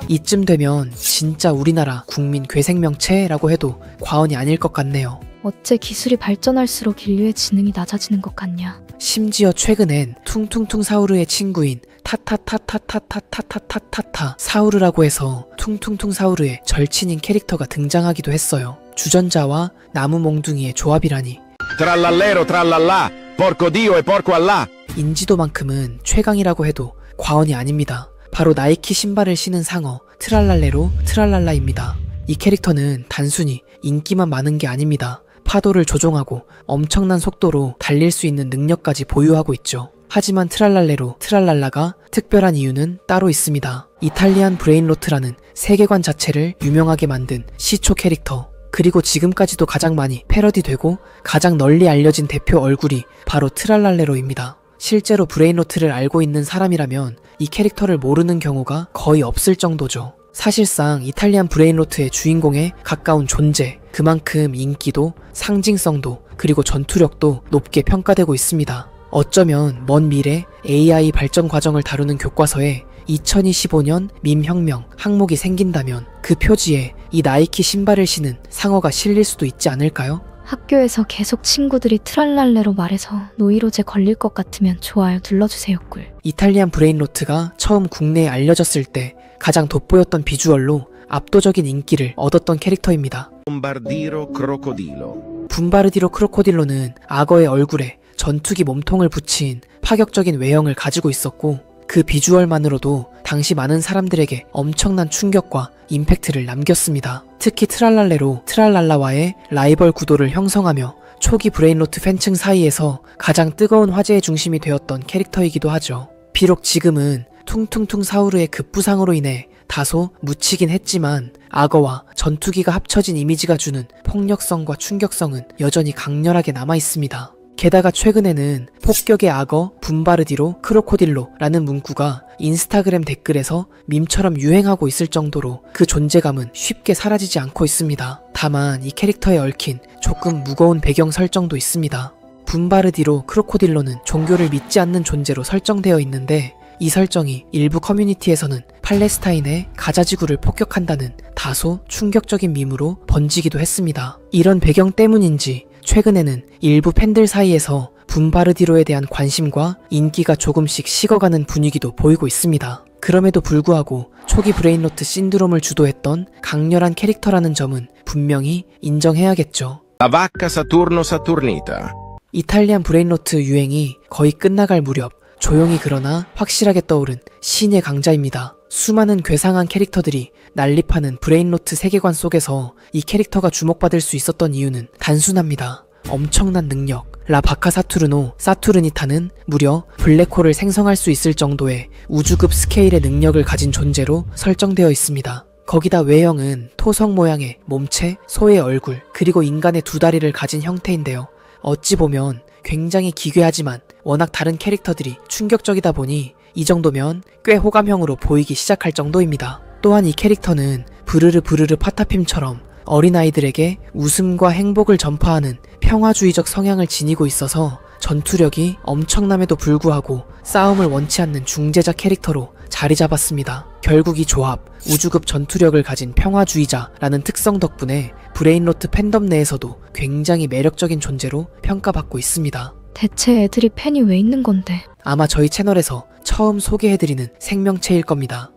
이쯤 되면 진짜 우리나라 국민 괴생명체라고 해도 과언이 아닐 것 같네요. 어째 기술이 발전할수록 인류의 지능이 낮아지는 것 같냐. 심지어 최근엔 퉁퉁퉁 사우르의 친구인 타타타타타타타타타타 사우르라고 해서 퉁퉁퉁 사우르의 절친인 캐릭터가 등장하기도 했어요. 주전자와 나무 몽둥이의 조합이라니. Trallallero trallallà, porco dio e porco allà. 인지도만큼은 최강이라고 해도 과언이 아닙니다. 바로 나이키 신발을 신은 상어 트랄랄레로 트랄랄라입니다. 이 캐릭터는 단순히 인기만 많은 게 아닙니다. 파도를 조종하고 엄청난 속도로 달릴 수 있는 능력까지 보유하고 있죠. 하지만 트랄랄레로 트랄랄라가 특별한 이유는 따로 있습니다. 이탈리안 브레인로트라는 세계관 자체를 유명하게 만든 시초 캐릭터, 그리고 지금까지도 가장 많이 패러디되고 가장 널리 알려진 대표 얼굴이 바로 트랄랄레로입니다. 실제로 브레인로트를 알고 있는 사람이라면 이 캐릭터를 모르는 경우가 거의 없을 정도죠. 사실상 이탈리안 브레인로트의 주인공에 가까운 존재, 그만큼 인기도 상징성도 그리고 전투력도 높게 평가되고 있습니다. 어쩌면 먼 미래 AI 발전 과정을 다루는 교과서에 2025년 밈 혁명 항목이 생긴다면 그 표지에 이 나이키 신발을 신은 상어가 실릴 수도 있지 않을까요? 학교에서 계속 친구들이 트랄랄레로 말해서 노이로제 걸릴 것 같으면 좋아요 눌러주세요 꿀. 이탈리안 브레인로트가 처음 국내에 알려졌을 때 가장 돋보였던 비주얼로 압도적인 인기를 얻었던 캐릭터입니다. Bombardiro crocodilo. 분바르디로 크로코딜로는 악어의 얼굴에 전투기 몸통을 붙인 파격적인 외형을 가지고 있었고 그 비주얼만으로도 당시 많은 사람들에게 엄청난 충격과 임팩트를 남겼습니다. 특히 트랄랄레로 트랄랄라와의 라이벌 구도를 형성하며 초기 브레인로트 팬층 사이에서 가장 뜨거운 화제의 중심이 되었던 캐릭터이기도 하죠. 비록 지금은 퉁퉁퉁 사우르의 급부상으로 인해 다소 묻히긴 했지만 악어와 전투기가 합쳐진 이미지가 주는 폭력성과 충격성은 여전히 강렬하게 남아있습니다. 게다가 최근에는 폭격의 악어 분바르디로 크로코딜로라는 문구가 인스타그램 댓글에서 밈처럼 유행하고 있을 정도로 그 존재감은 쉽게 사라지지 않고 있습니다. 다만 이 캐릭터에 얽힌 조금 무거운 배경 설정도 있습니다. 분바르디로 크로코딜로는 종교를 믿지 않는 존재로 설정되어 있는데 이 설정이 일부 커뮤니티에서는 팔레스타인의 가자지구를 폭격한다는 다소 충격적인 밈으로 번지기도 했습니다. 이런 배경 때문인지 최근에는 일부 팬들 사이에서 분바르디로에 대한 관심과 인기가 조금씩 식어가는 분위기도 보이고 있습니다. 그럼에도 불구하고 초기 브레인로트 신드롬을 주도했던 강렬한 캐릭터라는 점은 분명히 인정해야겠죠. La vacca Saturno Saturnita. 이탈리안 브레인로트 유행이 거의 끝나갈 무렵 조용히 그러나 확실하게 떠오른 신의 강자입니다. 수많은 괴상한 캐릭터들이 난립하는 브레인로트 세계관 속에서 이 캐릭터가 주목받을 수 있었던 이유는 단순합니다. 엄청난 능력. 라 바카 사투르노 사투르니타는 무려 블랙홀을 생성할 수 있을 정도의 우주급 스케일의 능력을 가진 존재로 설정되어 있습니다. 거기다 외형은 토성 모양의 몸체, 소의 얼굴, 그리고 인간의 두 다리를 가진 형태인데요. 어찌 보면 굉장히 기괴하지만 워낙 다른 캐릭터들이 충격적이다 보니 이 정도면 꽤 호감형으로 보이기 시작할 정도입니다. 또한 이 캐릭터는 부르르 파타핌처럼 어린아이들에게 웃음과 행복을 전파하는 평화주의적 성향을 지니고 있어서 전투력이 엄청남에도 불구하고 싸움을 원치 않는 중재자 캐릭터로 자리 잡았습니다. 결국 이 조합, 우주급 전투력을 가진 평화주의자라는 특성 덕분에 브레인로트 팬덤 내에서도 굉장히 매력적인 존재로 평가받고 있습니다. 대체 애들이 팬이 왜 있는 건데? 아마 저희 채널에서 처음 소개해드리는 생명체일 겁니다.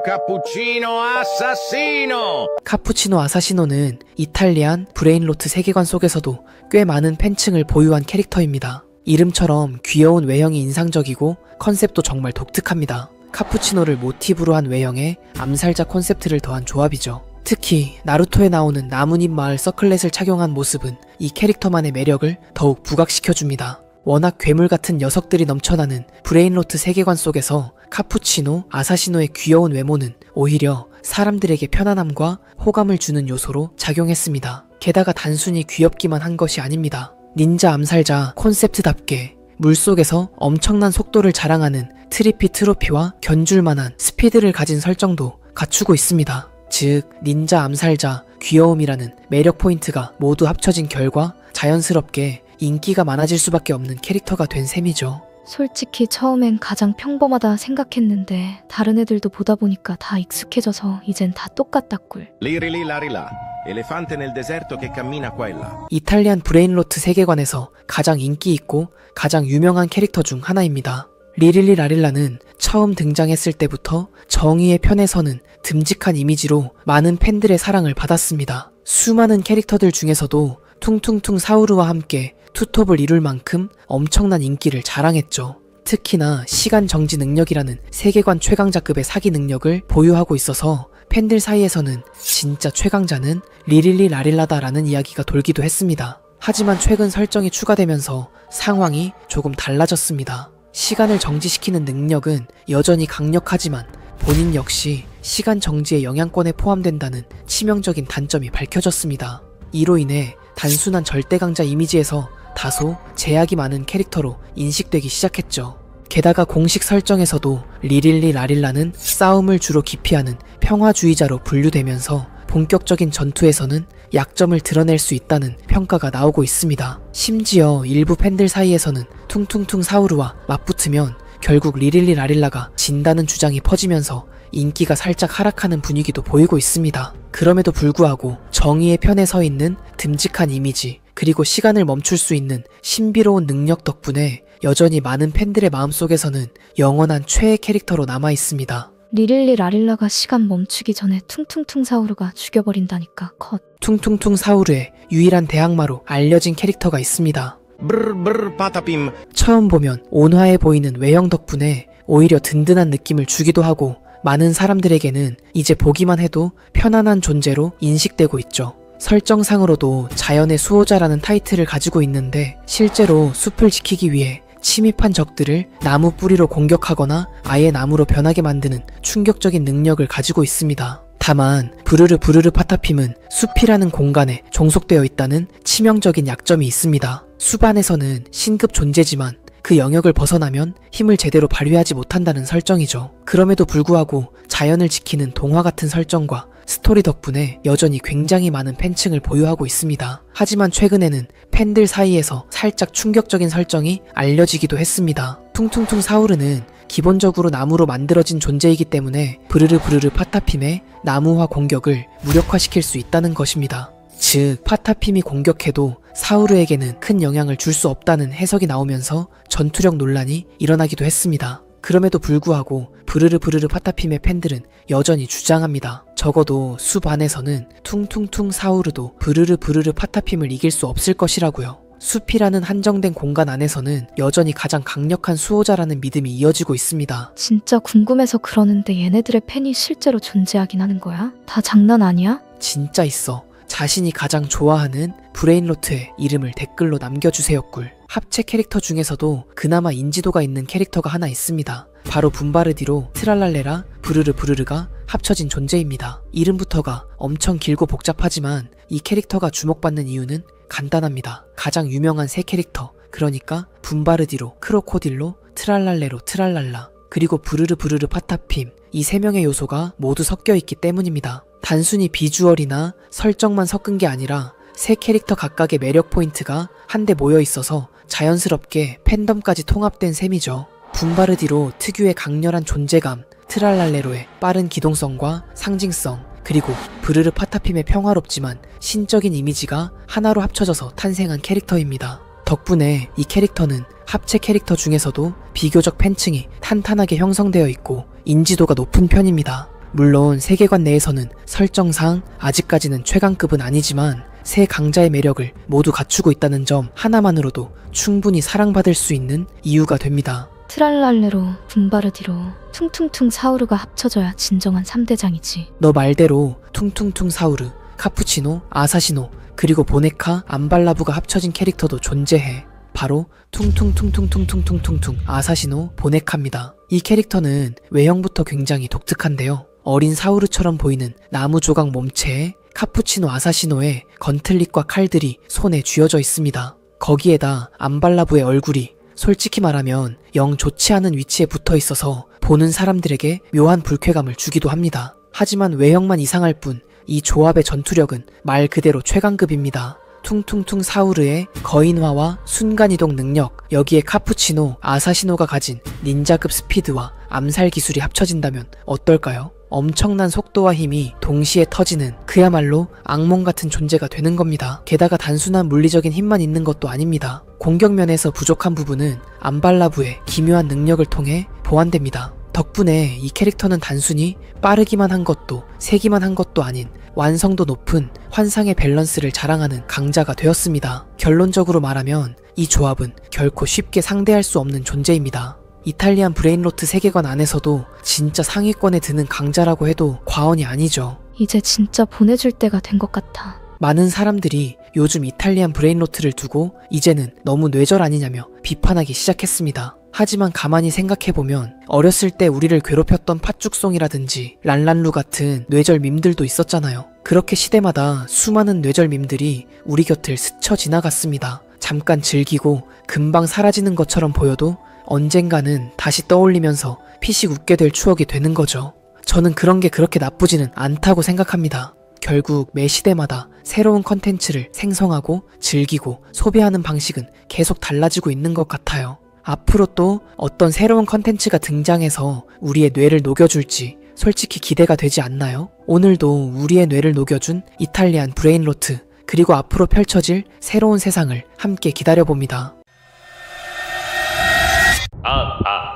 Cappuccino Assassino. 카푸치노 아사시노는 이탈리안 브레인로트 세계관 속에서도 꽤 많은 팬층을 보유한 캐릭터입니다. 이름처럼 귀여운 외형이 인상적이고 컨셉도 정말 독특합니다. 카푸치노를 모티브로 한 외형에 암살자 콘셉트를 더한 조합이죠. 특히 나루토에 나오는 나뭇잎 마을 서클렛을 착용한 모습은 이 캐릭터만의 매력을 더욱 부각시켜줍니다. 워낙 괴물 같은 녀석들이 넘쳐나는 브레인로트 세계관 속에서 카푸치노, 아사시노의 귀여운 외모는 오히려 사람들에게 편안함과 호감을 주는 요소로 작용했습니다. 게다가 단순히 귀엽기만 한 것이 아닙니다. 닌자 암살자 콘셉트답게 물속에서 엄청난 속도를 자랑하는 트리피 트로피와 견줄만한 스피드를 가진 설정도 갖추고 있습니다. 즉, 닌자 암살자, 귀여움이라는 매력 포인트가 모두 합쳐진 결과 자연스럽게 인기가 많아질 수밖에 없는 캐릭터가 된 셈이죠. 솔직히 처음엔 가장 평범하다 생각했는데 다른 애들도 보다 보니까 다 익숙해져서 이젠 다 똑같다 꿀. Lirili larila. Elefante nel deserto che cammina qua e là. 이탈리안 브레인로트 세계관에서 가장 인기 있고 가장 유명한 캐릭터 중 하나입니다. 리릴리 라릴라는 처음 등장했을 때부터 정의의 편에 서는 듬직한 이미지로 많은 팬들의 사랑을 받았습니다. 수많은 캐릭터들 중에서도 퉁퉁퉁 사우르와 함께 투톱을 이룰 만큼 엄청난 인기를 자랑했죠. 특히나 시간 정지 능력이라는 세계관 최강자급의 사기 능력을 보유하고 있어서 팬들 사이에서는 진짜 최강자는 리릴리 라릴라다라는 이야기가 돌기도 했습니다. 하지만 최근 설정이 추가되면서 상황이 조금 달라졌습니다. 시간을 정지시키는 능력은 여전히 강력하지만 본인 역시 시간 정지의 영향권에 포함된다는 치명적인 단점이 밝혀졌습니다. 이로 인해 단순한 절대강자 이미지에서 다소 제약이 많은 캐릭터로 인식되기 시작했죠. 게다가 공식 설정에서도 리릴리 라릴라는 싸움을 주로 기피하는 평화주의자로 분류되면서 본격적인 전투에서는 약점을 드러낼 수 있다는 평가가 나오고 있습니다. 심지어 일부 팬들 사이에서는 퉁퉁퉁 사우르와 맞붙으면 결국 리릴리 라릴라가 진다는 주장이 퍼지면서 인기가 살짝 하락하는 분위기도 보이고 있습니다. 그럼에도 불구하고 정의의 편에 서 있는 듬직한 이미지, 그리고 시간을 멈출 수 있는 신비로운 능력 덕분에 여전히 많은 팬들의 마음속에서는 영원한 최애 캐릭터로 남아 있습니다. 리릴리 라릴라가 시간 멈추기 전에 퉁퉁퉁 사우르가 죽여버린다니까 컷. 퉁퉁퉁 사우르의 유일한 대항마로 알려진 캐릭터가 있습니다. Brr patapim. 처음 보면 온화해 보이는 외형 덕분에 오히려 든든한 느낌을 주기도 하고 많은 사람들에게는 이제 보기만 해도 편안한 존재로 인식되고 있죠. 설정상으로도 자연의 수호자라는 타이틀을 가지고 있는데 실제로 숲을 지키기 위해 침입한 적들을 나무 뿌리로 공격하거나 아예 나무로 변하게 만드는 충격적인 능력을 가지고 있습니다. 다만 부르르 파타핌은 숲이라는 공간에 종속되어 있다는 치명적인 약점이 있습니다. 숲 안에서는 신급 존재지만 그 영역을 벗어나면 힘을 제대로 발휘하지 못한다는 설정이죠. 그럼에도 불구하고 자연을 지키는 동화 같은 설정과 스토리 덕분에 여전히 굉장히 많은 팬층을 보유하고 있습니다. 하지만 최근에는 팬들 사이에서 살짝 충격적인 설정이 알려지기도 했습니다. 퉁퉁퉁 사우르는 기본적으로 나무로 만들어진 존재이기 때문에 부르르 파타핌의 나무화 공격을 무력화시킬 수 있다는 것입니다. 즉 파타핌이 공격해도 사우르에게는 큰 영향을 줄 수 없다는 해석이 나오면서 전투력 논란이 일어나기도 했습니다. 그럼에도 불구하고 부르르 파타핌의 팬들은 여전히 주장합니다. 적어도 숲 안에서는 퉁퉁퉁 사우르도 부르르 파타핌을 이길 수 없을 것이라고요. 숲이라는 한정된 공간 안에서는 여전히 가장 강력한 수호자라는 믿음이 이어지고 있습니다. 진짜 궁금해서 그러는데 얘네들의 팬이 실제로 존재하긴 하는 거야? 다 장난 아니야? 진짜 있어. 자신이 가장 좋아하는 브레인로트의 이름을 댓글로 남겨주세요 꿀. 합체 캐릭터 중에서도 그나마 인지도가 있는 캐릭터가 하나 있습니다. 바로 분바르디로 트랄랄레라 부르르가 합쳐진 존재입니다. 이름부터가 엄청 길고 복잡하지만 이 캐릭터가 주목받는 이유는 간단합니다. 가장 유명한 세 캐릭터, 그러니까 분바르디로, 크로코딜로, 트랄랄레로 트랄랄라, 그리고 부르르 파타핌, 이 세 명의 요소가 모두 섞여 있기 때문입니다. 단순히 비주얼이나 설정만 섞은 게 아니라 세 캐릭터 각각의 매력 포인트가 한데 모여 있어서 자연스럽게 팬덤까지 통합된 셈이죠. 분바르디로 특유의 강렬한 존재감, 트랄랄레로의 빠른 기동성과 상징성, 그리고 부르르 파타핌의 평화롭지만 신적인 이미지가 하나로 합쳐져서 탄생한 캐릭터입니다. 덕분에 이 캐릭터는 합체 캐릭터 중에서도 비교적 팬층이 탄탄하게 형성되어 있고 인지도가 높은 편입니다. 물론 세계관 내에서는 설정상 아직까지는 최강급은 아니지만 세 강자의 매력을 모두 갖추고 있다는 점 하나만으로도 충분히 사랑받을 수 있는 이유가 됩니다. 트랄랄레로, 분바르디로, 퉁퉁퉁 사우르가 합쳐져야 진정한 3대장이지. 너 말대로 퉁퉁퉁 사우르, 카푸치노, 아사시노, 그리고 보네카, 암발라부가 합쳐진 캐릭터도 존재해. 바로 퉁퉁퉁퉁퉁퉁퉁퉁퉁 아사시노 보네카입니다. 이 캐릭터는 외형부터 굉장히 독특한데요. 어린 사우르처럼 보이는 나무 조각 몸체에 카푸치노 아사시노의 건틀릿과 칼들이 손에 쥐어져 있습니다. 거기에다 암발라부의 얼굴이 솔직히 말하면 영 좋지 않은 위치에 붙어 있어서 보는 사람들에게 묘한 불쾌감을 주기도 합니다. 하지만 외형만 이상할 뿐 이 조합의 전투력은 말 그대로 최강급입니다. 퉁퉁퉁 사우르의 거인화와 순간이동 능력, 여기에 카푸치노, 아사시노가 가진 닌자급 스피드와 암살 기술이 합쳐진다면 어떨까요? 엄청난 속도와 힘이 동시에 터지는 그야말로 악몽 같은 존재가 되는 겁니다. 게다가 단순한 물리적인 힘만 있는 것도 아닙니다. 공격면에서 부족한 부분은 암발라부의 기묘한 능력을 통해 보완됩니다. 덕분에 이 캐릭터는 단순히 빠르기만 한 것도 세기만 한 것도 아닌 완성도 높은 환상의 밸런스를 자랑하는 강자가 되었습니다. 결론적으로 말하면 이 조합은 결코 쉽게 상대할 수 없는 존재입니다. 이탈리안 브레인로트 세계관 안에서도 진짜 상위권에 드는 강자라고 해도 과언이 아니죠. 이제 진짜 보내줄 때가 된 것 같아. 많은 사람들이 요즘 이탈리안 브레인로트를 두고 이제는 너무 뇌절 아니냐며 비판하기 시작했습니다. 하지만 가만히 생각해보면 어렸을 때 우리를 괴롭혔던 팥죽송이라든지 랄랄루 같은 뇌절 밈들도 있었잖아요. 그렇게 시대마다 수많은 뇌절 밈들이 우리 곁을 스쳐 지나갔습니다. 잠깐 즐기고 금방 사라지는 것처럼 보여도 언젠가는 다시 떠올리면서 피식 웃게 될 추억이 되는 거죠. 저는 그런 게 그렇게 나쁘지는 않다고 생각합니다. 결국 매 시대마다 새로운 컨텐츠를 생성하고 즐기고 소비하는 방식은 계속 달라지고 있는 것 같아요. 앞으로 또 어떤 새로운 컨텐츠가 등장해서 우리의 뇌를 녹여줄지 솔직히 기대가 되지 않나요? 오늘도 우리의 뇌를 녹여준 이탈리안 브레인로트, 그리고 앞으로 펼쳐질 새로운 세상을 함께 기다려봅니다.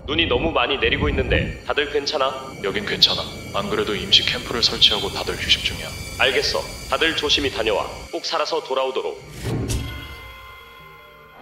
눈이 너무 많이 내리고 있는데 다들 괜찮아? 여긴 괜찮아. 안 그래도 임시 캠프를 설치하고 다들 휴식 중이야. 알겠어. 다들 조심히 다녀와. 꼭 살아서 돌아오도록.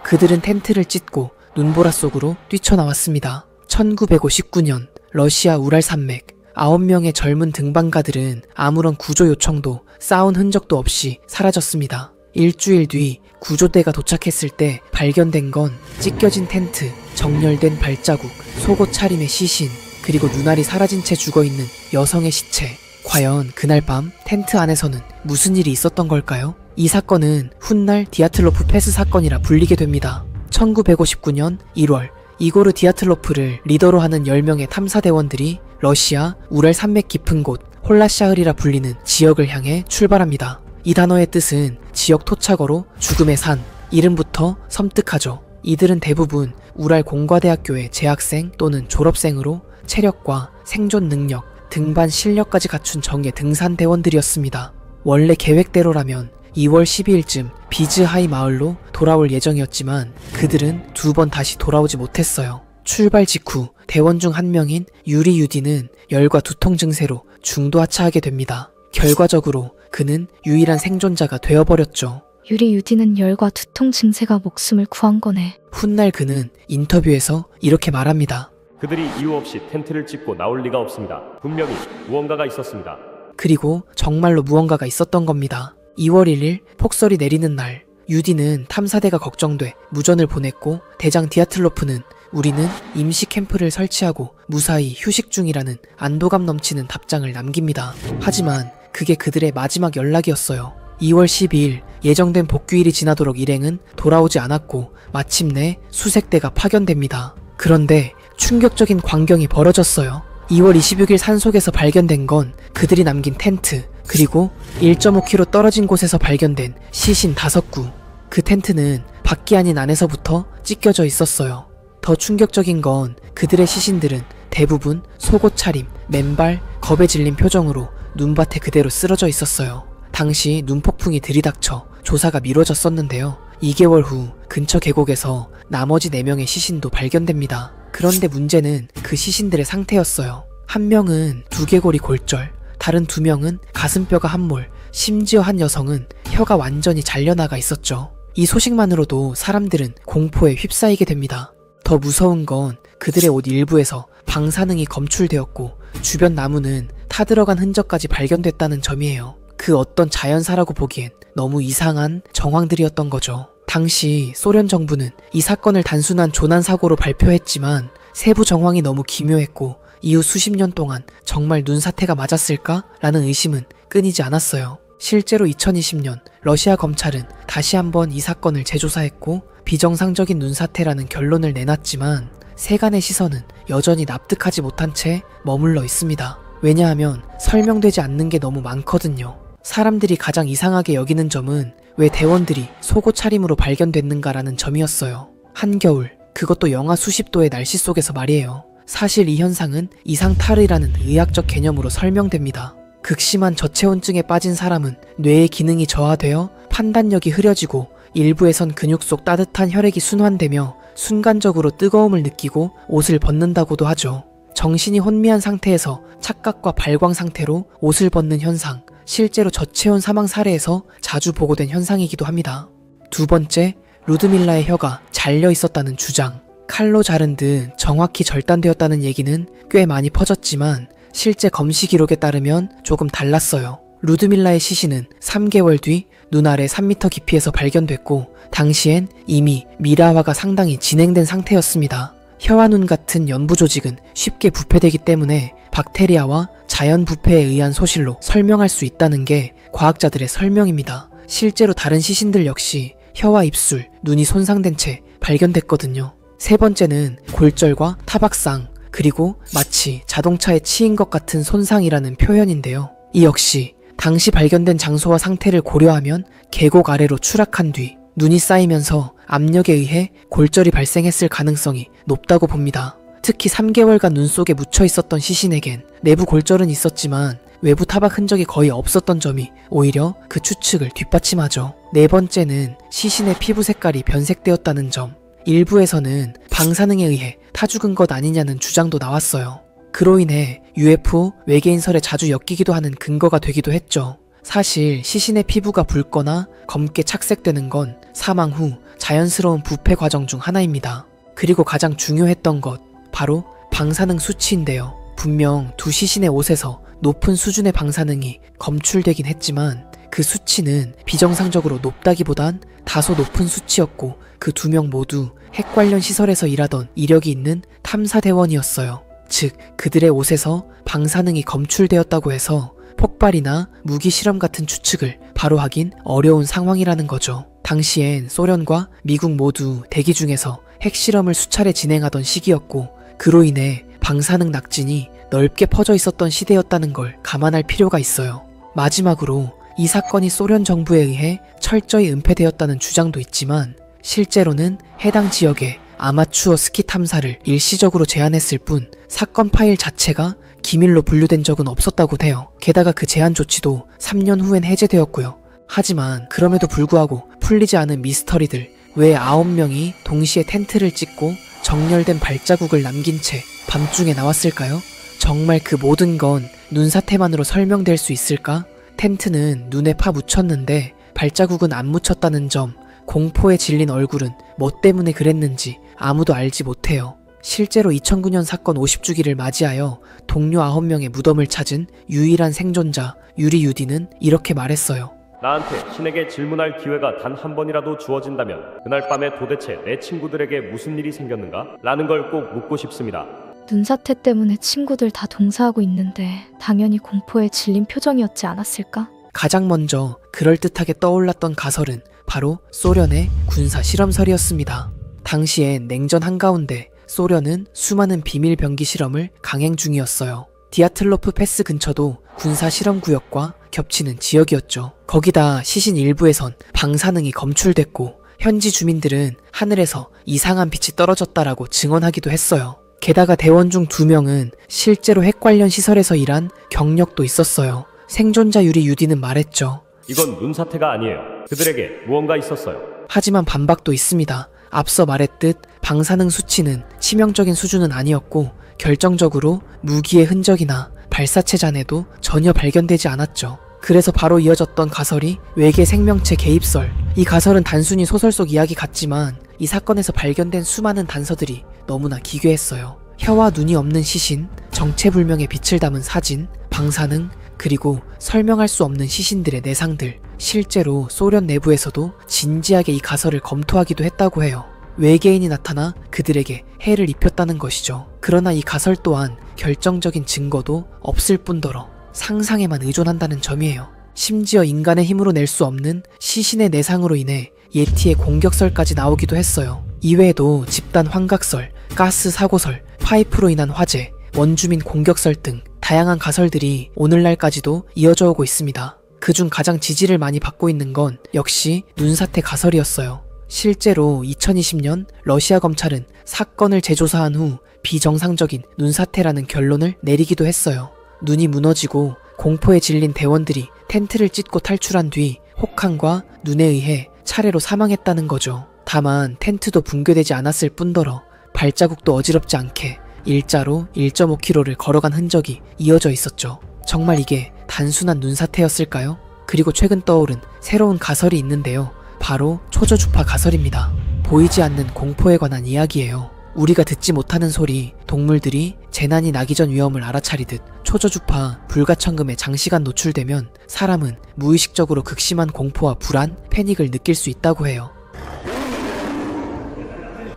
그들은 텐트를 찢고 눈보라 속으로 뛰쳐나왔습니다. 1959년 러시아 우랄 산맥, 9명의 젊은 등반가들은 아무런 구조 요청도 싸운 흔적도 없이 사라졌습니다. 일주일 뒤 구조대가 도착했을 때 발견된 건 찢겨진 텐트, 정렬된 발자국, 속옷 차림의 시신, 그리고 눈알이 사라진 채 죽어있는 여성의 시체. 과연 그날 밤 텐트 안에서는 무슨 일이 있었던 걸까요? 이 사건은 훗날 디아틀로프 패스 사건이라 불리게 됩니다. 1959년 1월 이고르 디아틀로프를 리더로 하는 10명의 탐사대원들이 러시아 우랄 산맥 깊은 곳 홀라샤흐리라 불리는 지역을 향해 출발합니다. 이 단어의 뜻은 지역 토착어로 죽음의 산, 이름부터 섬뜩하죠. 이들은 대부분 우랄 공과대학교의 재학생 또는 졸업생으로 체력과 생존 능력, 등반 실력까지 갖춘 정예 등산대원들이었습니다. 원래 계획대로라면 2월 12일쯤 비즈하이 마을로 돌아올 예정이었지만 그들은 2번 다시 돌아오지 못했어요. 출발 직후 대원 중 한 명인 유리 유디는 열과 두통 증세로 중도 하차하게 됩니다. 결과적으로 그는 유일한 생존자가 되어버렸죠. 유리 유디는 열과 두통 증세가 목숨을 구한 거네. 훗날 그는 인터뷰에서 이렇게 말합니다. 그들이 이유 없이 텐트를 짚고 나올 리가 없습니다. 분명히 무언가가 있었습니다. 그리고 정말로 무언가가 있었던 겁니다. 2월 1일 폭설이 내리는 날, 유디는 탐사대가 걱정돼 무전을 보냈고 대장 디아틀로프는 우리는 임시 캠프를 설치하고 무사히 휴식 중이라는 안도감 넘치는 답장을 남깁니다. 하지만 그게 그들의 마지막 연락이었어요. 2월 12일 예정된 복귀일이 지나도록 일행은 돌아오지 않았고 마침내 수색대가 파견됩니다. 그런데 충격적인 광경이 벌어졌어요. 2월 26일 산속에서 발견된 건 그들이 남긴 텐트, 그리고 1.5km 떨어진 곳에서 발견된 시신 5구. 그 텐트는 밖이 아닌 안에서부터 찢겨져 있었어요. 더 충격적인 건 그들의 시신들은 대부분 속옷 차림, 맨발, 겁에 질린 표정으로 눈밭에 그대로 쓰러져 있었어요. 당시 눈폭풍이 들이닥쳐 조사가 미뤄졌었는데요. 2개월 후 근처 계곡에서 나머지 4명의 시신도 발견됩니다. 그런데 문제는 그 시신들의 상태였어요. 한 명은 두개골이 골절, 다른 2명은 가슴뼈가 함몰, 심지어 한 여성은 혀가 완전히 잘려나가 있었죠. 이 소식만으로도 사람들은 공포에 휩싸이게 됩니다. 더 무서운 건 그들의 옷 일부에서 방사능이 검출되었고 주변 나무는 타들어간 흔적까지 발견됐다는 점이에요. 그 어떤 자연사라고 보기엔 너무 이상한 정황들이었던 거죠. 당시 소련 정부는 이 사건을 단순한 조난사고로 발표했지만 세부 정황이 너무 기묘했고 이후 수십 년 동안 정말 눈사태가 맞았을까? 라는 의심은 끊이지 않았어요. 실제로 2020년 러시아 검찰은 다시 한번 이 사건을 재조사했고 비정상적인 눈사태라는 결론을 내놨지만 세간의 시선은 여전히 납득하지 못한 채 머물러 있습니다. 왜냐하면 설명되지 않는 게 너무 많거든요. 사람들이 가장 이상하게 여기는 점은 왜 대원들이 속옷 차림으로 발견됐는가라는 점이었어요. 한겨울, 그것도 영하 수십 도의 날씨 속에서 말이에요. 사실 이 현상은 이상탈의라는 의학적 개념으로 설명됩니다. 극심한 저체온증에 빠진 사람은 뇌의 기능이 저하되어 판단력이 흐려지고 일부에선 근육 속 따뜻한 혈액이 순환되며 순간적으로 뜨거움을 느끼고 옷을 벗는다고도 하죠. 정신이 혼미한 상태에서 착각과 발광 상태로 옷을 벗는 현상, 실제로 저체온 사망 사례에서 자주 보고된 현상이기도 합니다. 2번째, 루드밀라의 혀가 잘려 있었다는 주장. 칼로 자른 듯 정확히 절단되었다는 얘기는 꽤 많이 퍼졌지만 실제 검시 기록에 따르면 조금 달랐어요. 루드밀라의 시신은 3개월 뒤 눈 아래 3m 깊이에서 발견됐고 당시엔 이미 미라화가 상당히 진행된 상태였습니다. 혀와 눈 같은 연부 조직은 쉽게 부패되기 때문에 박테리아와 자연 부패에 의한 소실로 설명할 수 있다는 게 과학자들의 설명입니다. 실제로 다른 시신들 역시 혀와 입술, 눈이 손상된 채 발견됐거든요. 3번째는 골절과 타박상, 그리고 마치 자동차에 치인 것 같은 손상이라는 표현인데요. 이 역시 당시 발견된 장소와 상태를 고려하면 계곡 아래로 추락한 뒤 눈이 쌓이면서 압력에 의해 골절이 발생했을 가능성이 높다고 봅니다. 특히 3개월간 눈 속에 묻혀 있었던 시신에겐 내부 골절은 있었지만 외부 타박 흔적이 거의 없었던 점이 오히려 그 추측을 뒷받침하죠. 4번째는 시신의 피부 색깔이 변색되었다는 점. 일부에서는 방사능에 의해 타 죽은 것 아니냐는 주장도 나왔어요. 그로 인해 UFO 외계인설에 자주 엮이기도 하는 근거가 되기도 했죠. 사실 시신의 피부가 붉거나 검게 착색되는 건 사망 후 자연스러운 부패 과정 중 하나입니다. 그리고 가장 중요했던 것, 바로 방사능 수치인데요. 분명 두 시신의 옷에서 높은 수준의 방사능이 검출되긴 했지만 그 수치는 비정상적으로 높다기보단 다소 높은 수치였고 그 2명 모두 핵 관련 시설에서 일하던 이력이 있는 탐사대원이었어요. 즉 그들의 옷에서 방사능이 검출되었다고 해서 폭발이나 무기 실험 같은 추측을 바로 하긴 어려운 상황이라는 거죠. 당시엔 소련과 미국 모두 대기 중에서 핵실험을 수차례 진행하던 시기였고 그로 인해 방사능 낙진이 넓게 퍼져 있었던 시대였다는 걸 감안할 필요가 있어요. 마지막으로 이 사건이 소련 정부에 의해 철저히 은폐되었다는 주장도 있지만 실제로는 해당 지역에 아마추어 스키 탐사를 일시적으로 제한했을 뿐 사건 파일 자체가 기밀로 분류된 적은 없었다고 해요. 게다가 그 제한 조치도 3년 후엔 해제되었고요. 하지만 그럼에도 불구하고 풀리지 않은 미스터리들, 왜 9명이 동시에 텐트를 찍고 정렬된 발자국을 남긴 채 밤중에 나왔을까요? 정말 그 모든 건 눈사태만으로 설명될 수 있을까? 텐트는 눈에 파 묻혔는데 발자국은 안 묻혔다는 점, 공포에 질린 얼굴은 뭐 때문에 그랬는지 아무도 알지 못해요. 실제로 2009년 사건 50주기를 맞이하여 동료 9명의 무덤을 찾은 유일한 생존자 유리 유디는 이렇게 말했어요. 나한테 신에게 질문할 기회가 단 한 번이라도 주어진다면 그날 밤에 도대체 내 친구들에게 무슨 일이 생겼는가? 라는 걸 꼭 묻고 싶습니다. 눈사태 때문에 친구들 다 동사하고 있는데 당연히 공포에 질린 표정이었지 않았을까? 가장 먼저 그럴듯하게 떠올랐던 가설은 바로 소련의 군사 실험설이었습니다. 당시엔 냉전 한가운데 소련은 수많은 비밀 병기 실험을 강행 중이었어요. 디아틀로프 패스 근처도 군사 실험 구역과 겹치는 지역이었죠. 거기다 시신 일부에선 방사능이 검출됐고 현지 주민들은 하늘에서 이상한 빛이 떨어졌다라고 증언하기도 했어요. 게다가 대원 중 2명은 실제로 핵 관련 시설에서 일한 경력도 있었어요. 생존자 유리 유디는 말했죠. 이건 눈사태가 아니에요. 그들에게 무언가 있었어요. 하지만 반박도 있습니다. 앞서 말했듯 방사능 수치는 치명적인 수준은 아니었고 결정적으로 무기의 흔적이나 발사체 잔해도 전혀 발견되지 않았죠. 그래서 바로 이어졌던 가설이 외계 생명체 개입설. 이 가설은 단순히 소설 속 이야기 같지만 이 사건에서 발견된 수많은 단서들이 너무나 기괴했어요. 혀와 눈이 없는 시신, 정체불명의 빛을 담은 사진, 방사능, 그리고 설명할 수 없는 시신들의 내상들. 실제로 소련 내부에서도 진지하게 이 가설을 검토하기도 했다고 해요. 외계인이 나타나 그들에게 해를 입혔다는 것이죠. 그러나 이 가설 또한 결정적인 증거도 없을 뿐더러 상상에만 의존한다는 점이에요. 심지어 인간의 힘으로 낼 수 없는 시신의 내상으로 인해 예티의 공격설까지 나오기도 했어요. 이외에도 집단 환각설, 가스 사고설, 파이프로 인한 화재, 원주민 공격설 등 다양한 가설들이 오늘날까지도 이어져 오고 있습니다. 그중 가장 지지를 많이 받고 있는 건 역시 눈사태 가설이었어요. 실제로 2020년 러시아 검찰은 사건을 재조사한 후 비정상적인 눈사태라는 결론을 내리기도 했어요. 눈이 무너지고 공포에 질린 대원들이 텐트를 찢고 탈출한 뒤 혹한과 눈에 의해 차례로 사망했다는 거죠. 다만 텐트도 붕괴되지 않았을 뿐더러 발자국도 어지럽지 않게 일자로 1.5km를 걸어간 흔적이 이어져 있었죠. 정말 이게 단순한 눈사태였을까요? 그리고 최근 떠오른 새로운 가설이 있는데요. 바로 초저주파 가설입니다. 보이지 않는 공포에 관한 이야기예요. 우리가 듣지 못하는 소리, 동물들이 재난이 나기 전 위험을 알아차리듯 초저주파, 불가청금에 장시간 노출되면 사람은 무의식적으로 극심한 공포와 불안, 패닉을 느낄 수 있다고 해요.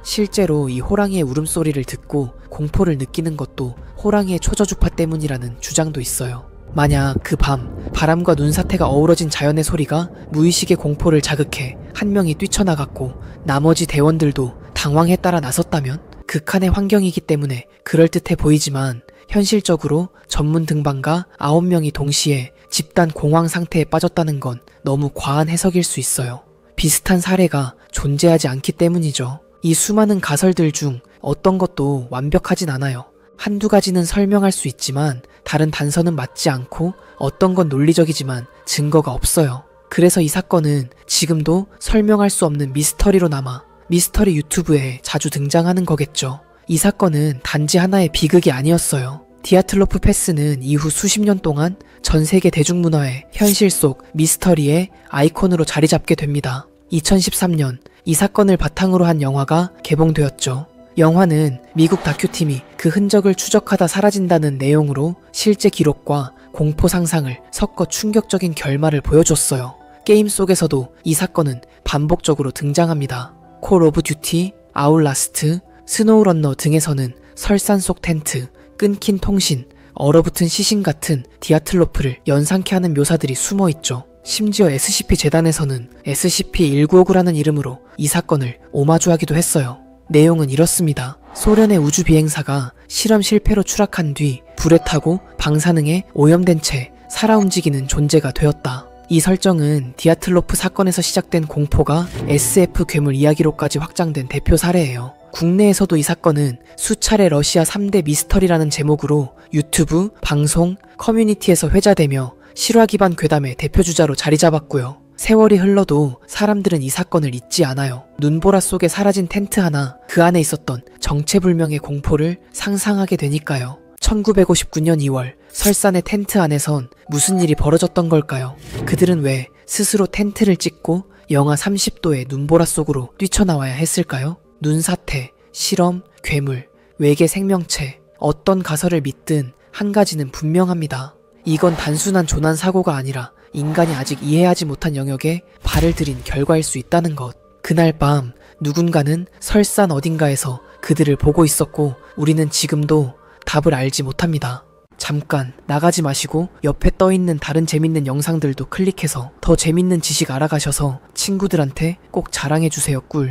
실제로 이 호랑이의 울음소리를 듣고 공포를 느끼는 것도 호랑이의 초저주파 때문이라는 주장도 있어요. 만약 그 밤 바람과 눈사태가 어우러진 자연의 소리가 무의식의 공포를 자극해 한 명이 뛰쳐나갔고 나머지 대원들도 당황에 따라 나섰다면 극한의 환경이기 때문에 그럴듯해 보이지만 현실적으로 전문 등반가 9명이 동시에 집단 공황 상태에 빠졌다는 건 너무 과한 해석일 수 있어요. 비슷한 사례가 존재하지 않기 때문이죠. 이 수많은 가설들 중 어떤 것도 완벽하진 않아요. 한두 가지는 설명할 수 있지만 다른 단서는 맞지 않고 어떤 건 논리적이지만 증거가 없어요. 그래서 이 사건은 지금도 설명할 수 없는 미스터리로 남아 미스터리 유튜브에 자주 등장하는 거겠죠. 이 사건은 단지 하나의 비극이 아니었어요. 디아틀로프 패스는 이후 수십 년 동안 전 세계 대중문화의 현실 속 미스터리의 아이콘으로 자리 잡게 됩니다. 2013년 이 사건을 바탕으로 한 영화가 개봉되었죠. 영화는 미국 다큐팀이 그 흔적을 추적하다 사라진다는 내용으로 실제 기록과 공포 상상을 섞어 충격적인 결말을 보여줬어요. 게임 속에서도 이 사건은 반복적으로 등장합니다. 콜 오브 듀티, 아울라스트, 스노우런너 등에서는 설산 속 텐트, 끊긴 통신, 얼어붙은 시신 같은 디아틀로프를 연상케 하는 묘사들이 숨어있죠. 심지어 SCP 재단에서는 SCP-1959라는 이름으로 이 사건을 오마주하기도 했어요. 내용은 이렇습니다. 소련의 우주 비행사가 실험 실패로 추락한 뒤 불에 타고 방사능에 오염된 채 살아 움직이는 존재가 되었다. 이 설정은 디아틀로프 사건에서 시작된 공포가 SF 괴물 이야기로까지 확장된 대표 사례예요. 국내에서도 이 사건은 수차례 러시아 3대 미스터리라는 제목으로 유튜브, 방송, 커뮤니티에서 회자되며 실화 기반 괴담의 대표주자로 자리 잡았고요. 세월이 흘러도 사람들은 이 사건을 잊지 않아요. 눈보라 속에 사라진 텐트 하나, 그 안에 있었던 정체불명의 공포를 상상하게 되니까요. 1959년 2월 설산의 텐트 안에선 무슨 일이 벌어졌던 걸까요? 그들은 왜 스스로 텐트를 찍고 영하 30도의 눈보라 속으로 뛰쳐나와야 했을까요? 눈사태, 실험, 괴물, 외계 생명체, 어떤 가설을 믿든 한 가지는 분명합니다. 이건 단순한 조난 사고가 아니라 인간이 아직 이해하지 못한 영역에 발을 들인 결과일 수 있다는 것. 그날 밤 누군가는 설산 어딘가에서 그들을 보고 있었고 우리는 지금도 답을 알지 못합니다. 잠깐 나가지 마시고 옆에 떠있는 다른 재밌는 영상들도 클릭해서 더 재밌는 지식 알아가셔서 친구들한테 꼭 자랑해주세요. 꿀.